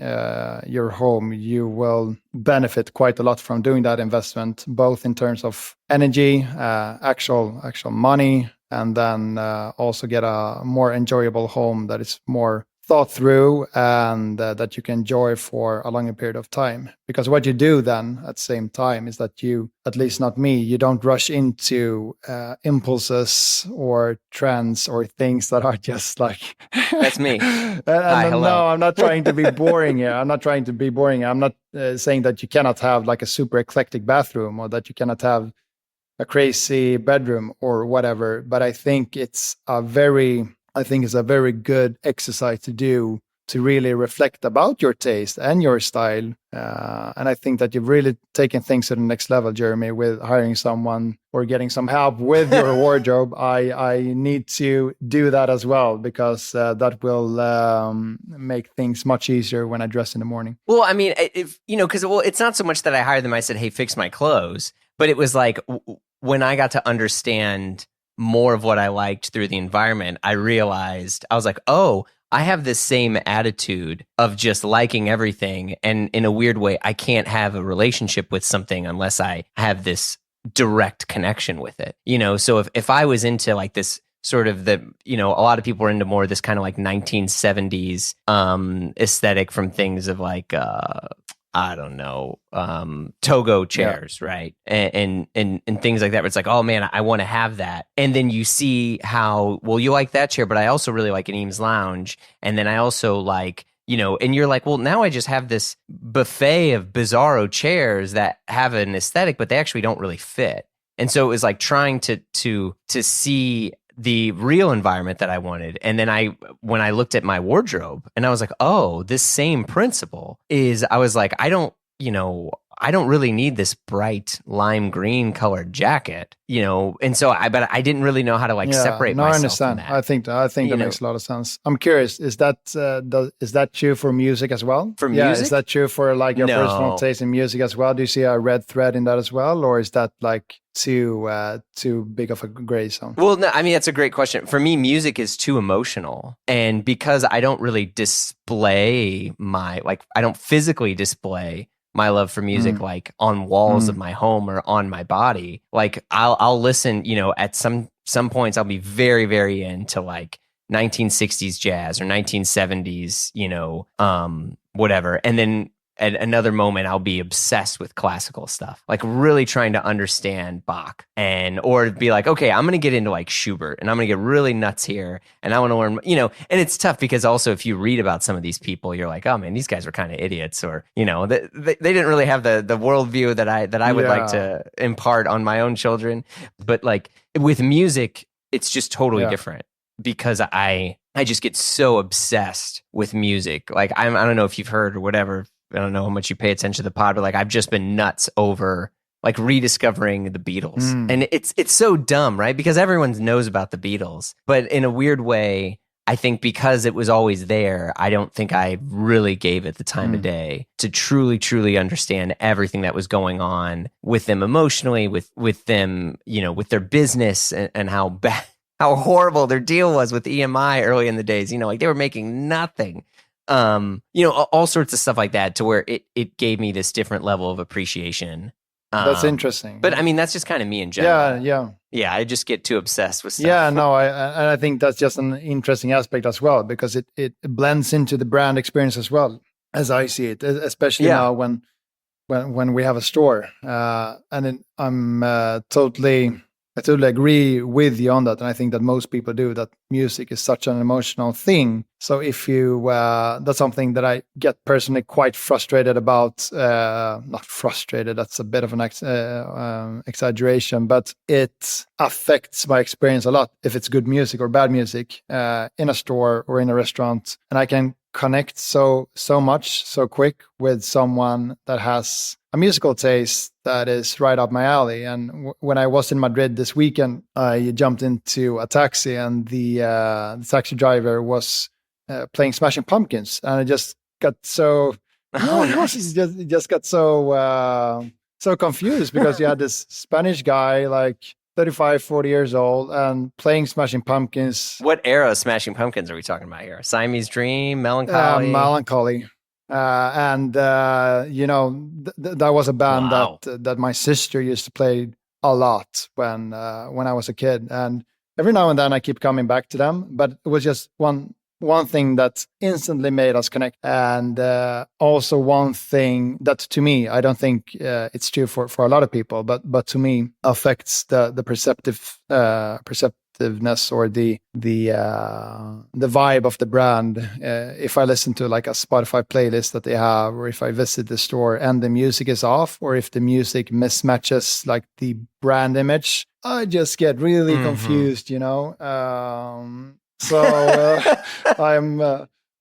Speaker 2: your home, you will benefit quite a lot from doing that investment, both in terms of energy, actual money, and then also get a more enjoyable home that is more thought through and that you can enjoy for a longer period of time. Because what you do then at the same time is that you, at least not me, you don't rush into impulses or trends or things that are just like...
Speaker 3: That's me.
Speaker 2: Hi, hello. No, I'm not trying to be boring here. I'm not saying that you cannot have like a super eclectic bathroom or that you cannot have a crazy bedroom or whatever. But I think it's a very good exercise to do, to really reflect about your taste and your style. And I think that you've really taken things to the next level, Jeremy, with hiring someone or getting some help with your wardrobe. I need to do that as well, because that will make things much easier when I dress in the morning.
Speaker 3: Well, I mean, because it's not so much that I hired them. I said, hey, fix my clothes. But it was like when I got to understand more of what I liked through the environment, I realized, I was like, oh, I have this same attitude of just liking everything. And in a weird way, I can't have a relationship with something unless I have this direct connection with it. So if I was into like this sort of a lot of people are into more of this kind of like 1970s aesthetic from things of like, I don't know, Togo chairs, right? And things like that, where it's like, oh man, I want to have that. And then you see how, well, you like that chair, but I also really like an Eames Lounge. And then I also like, and you're like, well, now I just have this buffet of bizarro chairs that have an aesthetic, but they actually don't really fit. And so it was like trying to see the real environment that I wanted. And then when I looked at my wardrobe and I was like, oh, this same principle is, I was like, I don't really need this bright lime green colored jacket, and so but I didn't really know how to separate myself.
Speaker 2: I understand. From that. I think that makes a lot of sense. I'm curious, is that true for music as well?
Speaker 3: For music?
Speaker 2: Is that true for like your personal taste in music as well? Do you see a red thread in that as well? Or is that like too big of a gray zone?
Speaker 3: Well, no, I mean, that's a great question. For me, music is too emotional. And because I don't really display I don't physically display my love for music like on walls of my home or on my body. Like I'll listen, at some points I'll be very, very into like 1960s jazz or 1970s, whatever. And then at another moment I'll be obsessed with classical stuff, like really trying to understand Bach, or be like, okay, I'm going to get into like Schubert and I'm going to get really nuts here. And I want to learn, and it's tough because also if you read about some of these people, you're like, oh man, these guys were kind of idiots, or, they didn't really have the worldview that I would like to impart on my own children. But like with music, it's just totally different, because I just get so obsessed with music. Like I don't know if you've heard or whatever, I don't know how much you pay attention to the pod, but like I've just been nuts over like rediscovering the Beatles. And it's so dumb, right? Because everyone knows about the Beatles, but in a weird way, I think because it was always there, I don't think I really gave it the time of day to truly, truly understand everything that was going on with them emotionally, with them, with their business, and how bad, how horrible their deal was with EMI early in the days. Like they were making nothing. All sorts of stuff like that, to where it gave me this different level of appreciation.
Speaker 2: That's interesting.
Speaker 3: But I mean, that's just kind of me in general.
Speaker 2: Yeah.
Speaker 3: I just get too obsessed with stuff.
Speaker 2: Yeah, no, I think that's just an interesting aspect as well, because it blends into the brand experience as well, as I see it, especially now when we have a store. And I'm totally I totally agree with you on that, and I think that most people do. That music is such an emotional thing. So if you, that's something that I get personally quite frustrated about. Not frustrated. That's a bit of an exaggeration, but it affects my experience a lot if it's good music or bad music in a store or in a restaurant, and I can connect so much so quick with someone that has a musical taste that is right up my alley. And when I was in Madrid this weekend, I jumped into a taxi, and the taxi driver was playing Smashing Pumpkins, and I just got so just got so confused because you had this Spanish guy like 35, 40 years old and playing Smashing Pumpkins.
Speaker 3: What era of Smashing Pumpkins are we talking about here? Siamese Dream, Melancholy?
Speaker 2: Melancholy. You know, that was a band that my sister used to play a lot when I was a kid. And every now and then I keep coming back to them, but it was just one thing that instantly made us connect. And also one thing that, to me, I don't think it's true for a lot of people, but to me affects the perceptiveness or the vibe of the brand. If I listen to like a Spotify playlist that they have, or if I visit the store and the music is off, or if the music mismatches like the brand image, I just get really confused, you know. So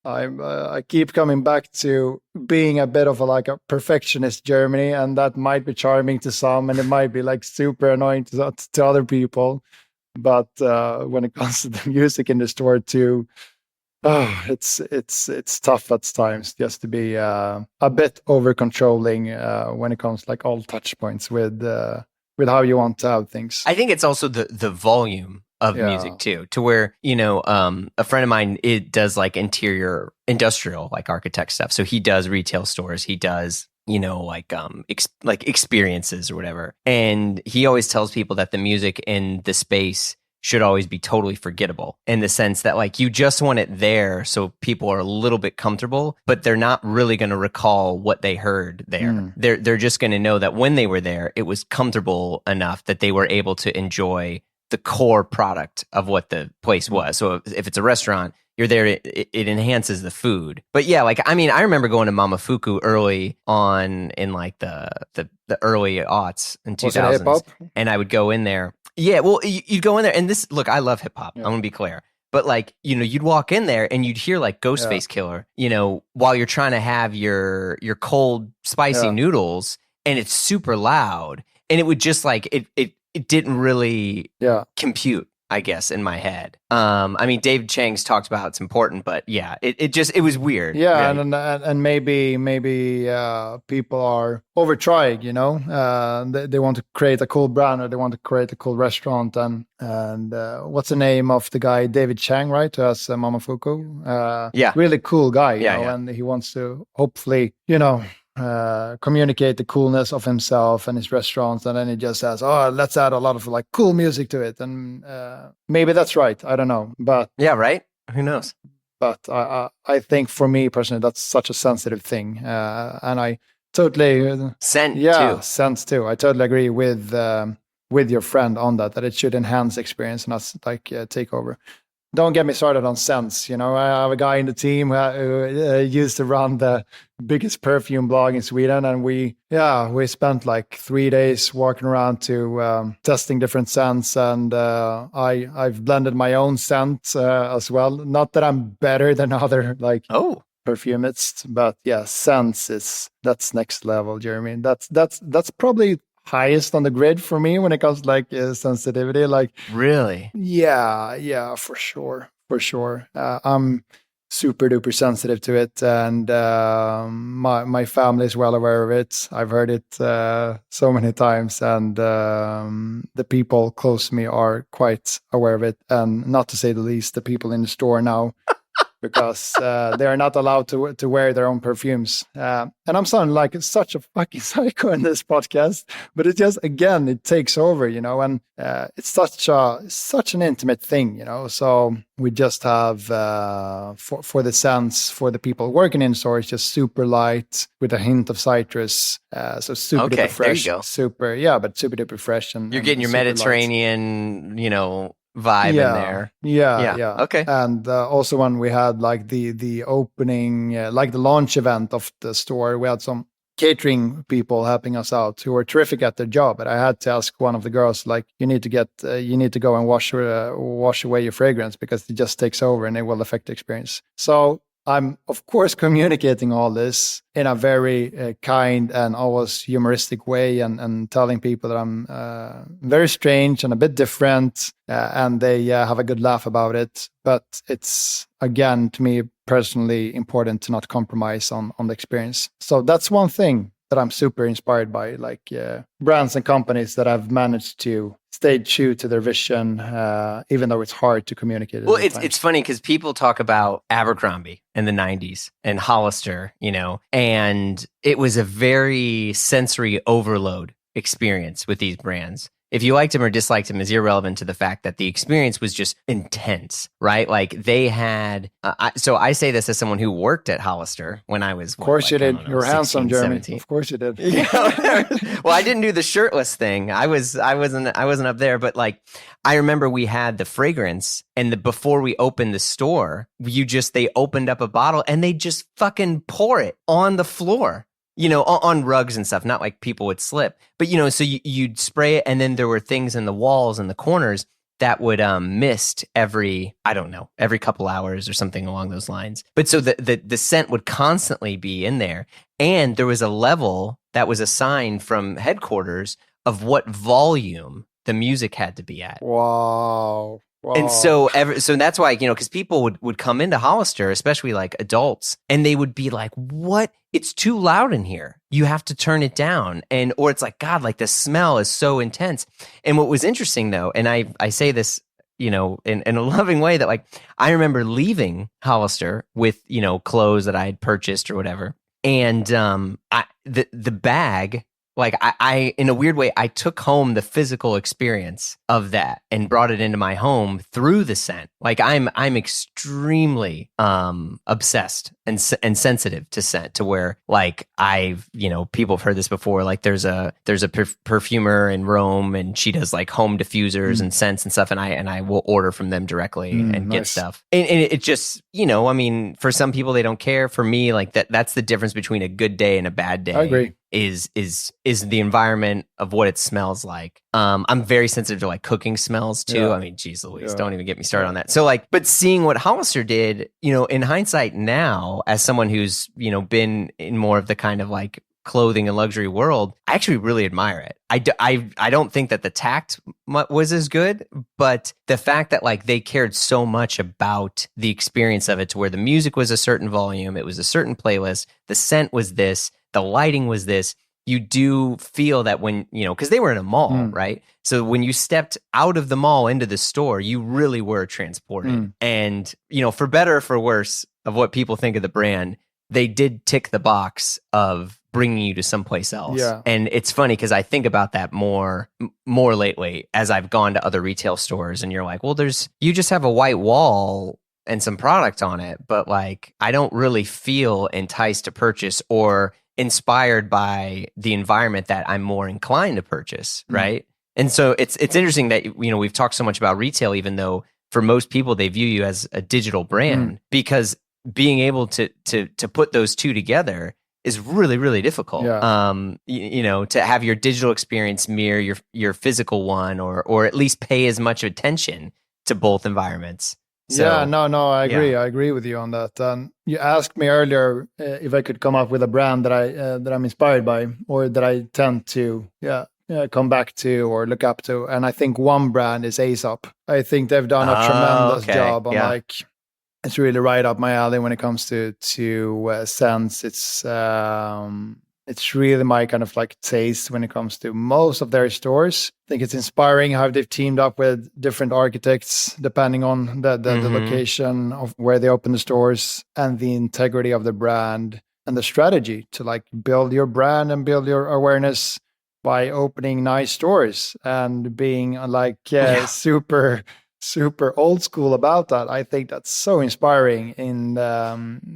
Speaker 2: I keep coming back to being a bit of a perfectionist Germany, and that might be charming to some, and it might be like super annoying to other people. But when it comes to the music in the store too, it's tough at times just to be a bit over controlling when it comes like all touch points with how you want to have things.
Speaker 3: I think it's also the volume of music too, to where, you know, a friend of mine, it does like interior industrial, like architect stuff. So he does retail stores. He does, you know, like experiences or whatever. And he always tells people that the music in the space should always be totally forgettable, in the sense that like you just want it there so people are a little bit comfortable, but they're not really going to recall what they heard there. They're just going to know that when they were there, it was comfortable enough that they were able to enjoy the core product of what the place was. So if it's a restaurant, you're there, it enhances the food. But yeah, like, I mean, I remember going to Mamafuku early on in like the early aughts in 2000s. And I would go in there. Yeah, well, you'd go in there, and this, look, I love hip hop. I'm going to be clear. But like, you know, you'd walk in there and you'd hear like Ghostface Killer, you know, while you're trying to have your cold, spicy noodles, and it's super loud. And it would just like, it didn't really compute, I guess, in my head. I mean, Dave Chang's talked about how it's important, but yeah, it was weird.
Speaker 2: Yeah, really. and maybe people are overtrying, you know. They want to create a cool brand, or they want to create a cool restaurant, and what's the name of the guy? David Chang, right? Who has Mamafuku. Really cool guy, you know, and he wants to hopefully, you know, communicate the coolness of himself and his restaurants, and then he just says, "Oh, let's add a lot of like cool music to it," and maybe that's right. I don't know, but
Speaker 3: yeah, right. Who knows?
Speaker 2: But I think for me personally, that's such a sensitive thing, and I totally sense too. I totally agree with your friend on that it should enhance experience and not like take over. Don't get me started on scents. You know, I have a guy in the team who used to run the biggest perfume blog in Sweden, and we spent like 3 days walking around to testing different scents, and I've blended my own scent as well. Not that I'm better than other like perfumists, but yeah, scents that's next level, Jeremy. That's probably highest on the grid for me when it comes to like sensitivity. Like,
Speaker 3: really?
Speaker 2: Yeah, for sure. I'm super duper sensitive to it, and my family is well aware of it. I've heard it so many times, and the people close to me are quite aware of it, and not to say the least, the people in the store now. because they are not allowed to wear their own perfumes. And I'm sounding like such a fucking psycho in this podcast, but it just, again, it takes over, you know, and it's such an intimate thing, you know. So we just have for the scents for the people working in stores, just super light with a hint of citrus. So super duper fresh,
Speaker 3: there you go.
Speaker 2: but super duper fresh. And
Speaker 3: you're getting your Mediterranean,
Speaker 2: light.
Speaker 3: You know, vibe in there.
Speaker 2: Yeah.
Speaker 3: Okay.
Speaker 2: And also when we had like the opening, like the launch event of the store, we had some catering people helping us out who were terrific at their job. But I had to ask one of the girls, like, you need to go and wash away your fragrance, because it just takes over and it will affect the experience. So I'm, of course, communicating all this in a very kind and always humoristic way, and telling people that I'm very strange and a bit different, and they have a good laugh about it. But it's, again, to me personally, important to not compromise on the experience. So that's one thing that I'm super inspired by, like brands and companies that have managed to stay true to their vision, even though it's hard to communicate.
Speaker 3: Well, it's funny because people talk about Abercrombie in the 90s and Hollister, you know, and it was a very sensory overload experience with these brands. If you liked them or disliked them is irrelevant to the fact that the experience was just intense, right? Like they had, so I say this as someone who worked at Hollister when I was,
Speaker 2: of course you did. You're handsome, Jeremy.
Speaker 3: 17.
Speaker 2: Of course you did.
Speaker 3: Well, I didn't do the shirtless thing. I wasn't up there, but like, I remember we had the fragrance, and before we opened the store, they opened up a bottle and they just fucking pour it on the floor. You know, on rugs and stuff, not like people would slip, but you know, so you'd spray it, and then there were things in the walls and the corners that would mist every couple hours or something along those lines. But so the scent would constantly be in there, and there was a level that was assigned from headquarters of what volume the music had to be at.
Speaker 2: Wow.
Speaker 3: And so that's why, you know, because people would come into Hollister, especially like adults, and they would be like, what? It's too loud in here. You have to turn it down. Or it's like, God, like the smell is so intense. And what was interesting though, and I say this, you know, in a loving way, that like, I remember leaving Hollister with, you know, clothes that I had purchased or whatever. And the bag, like I in a weird way, I took home the physical experience of that and brought it into my home through the scent. Like I'm extremely obsessed and sensitive to scent, to where like people have heard this before. Like there's a perfumer in Rome, and she does like home diffusers and scents and stuff, and I will order from them directly and get stuff. And it just, you know, I mean, for some people they don't care. For me, like that's the difference between a good day and a bad day.
Speaker 2: I agree.
Speaker 3: Is the environment of what it smells like. I'm very sensitive to like cooking smells too.
Speaker 2: Yeah.
Speaker 3: I mean, geez Louise, don't even get me started on that. So like, but seeing what Hollister did, you know, in hindsight now, as someone who's, you know, been in more of the kind of like clothing and luxury world, I actually really admire it. I don't think that the tact was as good, but the fact that like they cared so much about the experience of it, to where the music was a certain volume, it was a certain playlist, the scent was this, the lighting was this. You do feel that when, you know, because they were in a mall, right? So when you stepped out of the mall into the store, you really were transported. And, you know, for better or for worse of what people think of the brand, they did tick the box of bringing you to someplace else.
Speaker 2: Yeah.
Speaker 3: And it's funny because I think about that more lately as I've gone to other retail stores, and you're like, well, you just have a white wall and some product on it, but like, I don't really feel enticed to purchase or inspired by the environment that I'm more inclined to purchase, right? And so it's interesting that, you know, we've talked so much about retail, even though for most people they view you as a digital brand, because being able to put those two together is really, really difficult.
Speaker 2: Yeah.
Speaker 3: You know, to have your digital experience mirror your physical one, or at least pay as much attention to both environments. So,
Speaker 2: I agree. I agree with you on that. You asked me earlier if I could come up with a brand that I'm inspired by, or that I tend to come back to or look up to. And I think one brand is Aesop. I think they've done a tremendous job on like, it's really right up my alley when it comes to scents. It's It's really my kind of like taste when it comes to most of their stores. I think it's inspiring how they've teamed up with different architects depending on the location of where they open the stores and the integrity of the brand and the strategy to like build your brand and build your awareness by opening nice stores and being like super old school about that. I think that's so inspiring in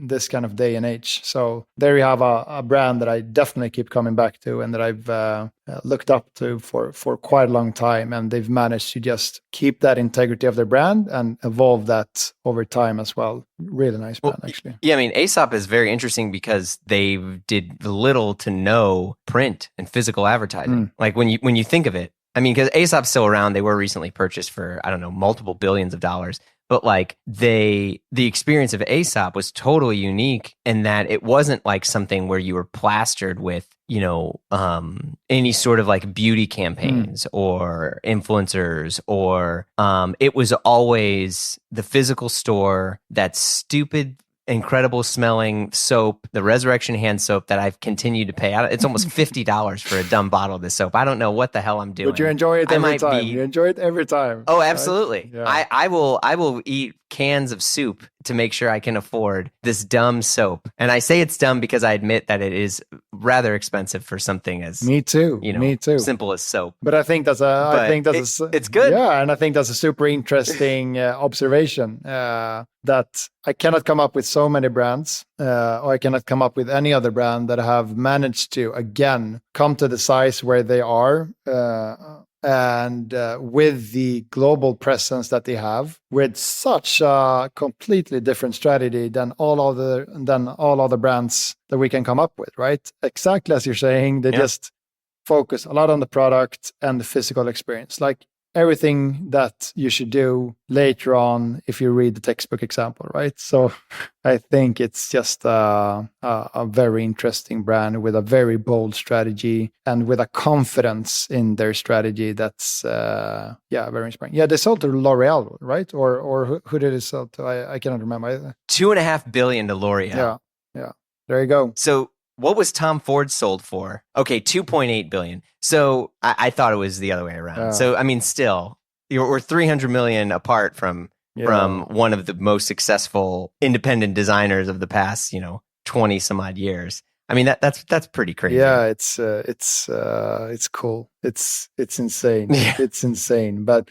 Speaker 2: this kind of day and age. So there you have a brand that I definitely keep coming back to and that I've looked up to for quite a long time. And they've managed to just keep that integrity of their brand and evolve that over time as well. Really nice brand, actually.
Speaker 3: Yeah, I mean, Aesop is very interesting because they did little to no print and physical advertising. Like when you think of it, I mean, because Aesop's still around, they were recently purchased for, I don't know, multiple billions of dollars. But like the experience of Aesop was totally unique in that it wasn't like something where you were plastered with, any sort of like beauty campaigns or influencers, or it was always the physical store, that stupid, incredible smelling soap, the Resurrection hand soap that I've continued to pay out. It's almost $50 for a dumb bottle of this soap. I don't know what the hell I'm doing.
Speaker 2: But you enjoy it every time. You enjoy it every time.
Speaker 3: Oh, absolutely.
Speaker 2: Right?
Speaker 3: Yeah. I will eat cans of soup to make sure I can afford this dumb soap. And I say it's dumb because I admit that it is rather expensive for something as
Speaker 2: me too,
Speaker 3: simple as soap.
Speaker 2: But I think
Speaker 3: it's good.
Speaker 2: Yeah, and I think that's a super interesting observation that I cannot come up with so many brands, or I cannot come up with any other brand that have managed to again come to the size where they are. And with the global presence that they have, with such a completely different strategy than all other brands that we can come up with, right? Exactly as you're saying, they just focus a lot on the product and the physical experience, like everything that you should do later on if you read the textbook example, right? So I think it's just a very interesting brand with a very bold strategy and with a confidence in their strategy that's very inspiring. Yeah, they sold to L'Oreal, right? Or who did it sell to? I cannot remember.
Speaker 3: $2.5 billion to L'Oreal.
Speaker 2: Yeah. There you go.
Speaker 3: So what was Tom Ford sold for? Okay, $2.8 billion. So I thought it was the other way around. So I mean, still, we're $300 million apart from one of the most successful independent designers of the past, 20 some odd years. I mean, that's pretty crazy.
Speaker 2: Yeah, it's cool. It's insane.
Speaker 3: Yeah.
Speaker 2: It's insane. But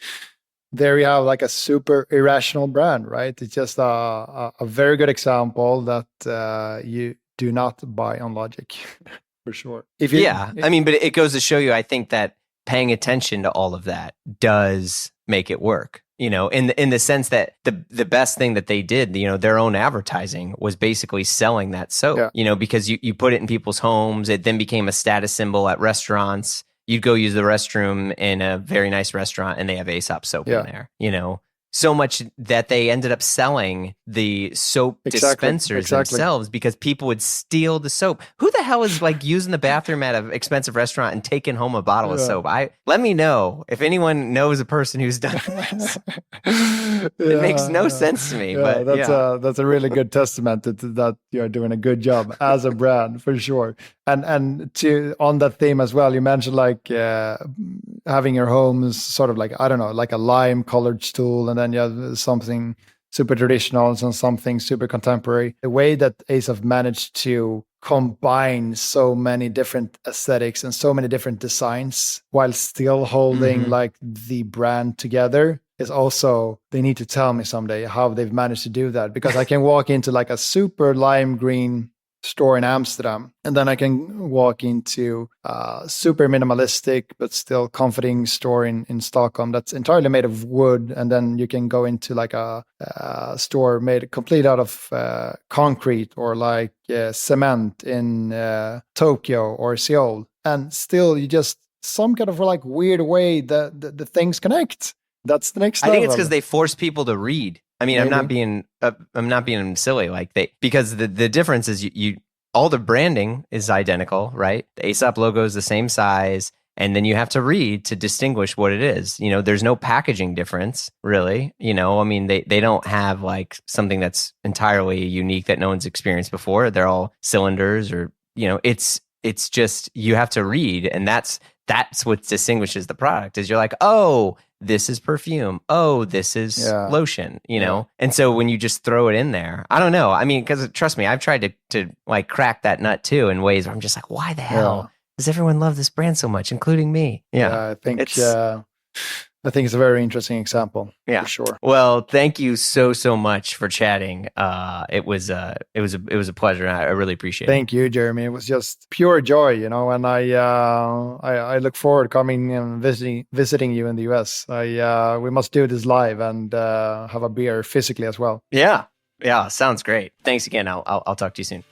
Speaker 2: there you have like a super irrational brand, right? It's just a very good example that you do not buy on logic, for sure.
Speaker 3: But it goes to show you, I think that paying attention to all of that does make it work. In the sense that the best thing that they did, their own advertising was basically selling that soap. Because you put it in people's homes, it then became a status symbol at restaurants. You'd go use the restroom in a very nice restaurant, and they have Aesop soap in there. So much that they ended up selling the soap dispensers themselves because people would steal the soap. Who the hell is like using the bathroom at an expensive restaurant and taking home a bottle of soap? Let me know if anyone knows a person who's done this. It makes no sense to me.
Speaker 2: Yeah, but that's a really good testament that you're doing a good job as a brand, for sure. And to on that theme as well, you mentioned like having your home is sort of like, I don't know, like a lime colored stool, and then you have something super traditional and something super contemporary. The way that Aesop managed to combine so many different aesthetics and so many different designs while still holding like the brand together is also, they need to tell me someday how they've managed to do that, because I can walk into like a super lime green store in Amsterdam, and then I can walk into a super minimalistic but still comforting store in Stockholm that's entirely made of wood, and then you can go into like a store made complete out of concrete or like cement in Tokyo or Seoul, and still you just some kind of like weird way the things connect. That's the next level.
Speaker 3: I think it's because they force people to read. I mean, maybe. I'm not being silly. Like because the difference is you all the branding is identical, right? The Aesop logo is the same size, and then you have to read to distinguish what it is. There's no packaging difference, really. I mean, they don't have like something that's entirely unique that no one's experienced before. They're all cylinders, or it's it's just you have to read, and that's what distinguishes the product. Is you're like, oh, this is perfume. Oh, this is lotion. You know, and so when you just throw it in there, I don't know. I mean, because trust me, I've tried to like crack that nut too in ways where I'm just like, why the hell does everyone love this brand so much, including me?
Speaker 2: I think it's a very interesting example. For sure.
Speaker 3: Well, thank you so much for chatting. It was a pleasure. And I really appreciate it.
Speaker 2: Thank you, Jeremy. It was just pure joy, you know. And I look forward to coming and visiting you in the US. We must do this live and have a beer physically as well.
Speaker 3: Yeah, sounds great. Thanks again. I'll talk to you soon.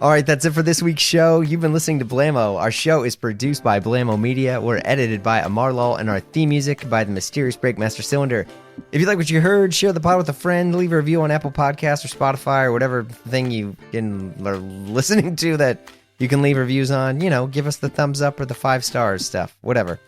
Speaker 1: All right, that's it for this week's show. You've been listening to Blamo. Our show is produced by Blamo Media. We're edited by Amar Lal, and our theme music by the mysterious Breakmaster Cylinder. If you like what you heard, share the pod with a friend, leave a review on Apple Podcasts or Spotify or whatever thing you are listening to that you can leave reviews on. You know, give us the thumbs up or the 5 stars stuff, whatever.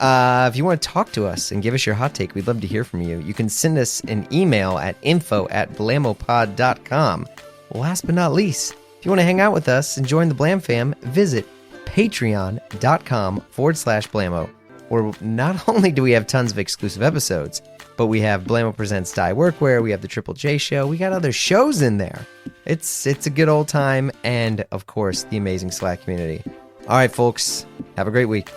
Speaker 1: If you want to talk to us and give us your hot take, we'd love to hear from you. You can send us an email at info@blamopod.com. Last but not least, if you want to hang out with us and join the Blam fam, visit patreon.com/Blamo, where not only do we have tons of exclusive episodes, but we have Blamo Presents Dye Workwear, we have the Triple J Show, we got other shows in there. It's a good old time, and of course, the amazing Slack community. All right, folks, have a great week.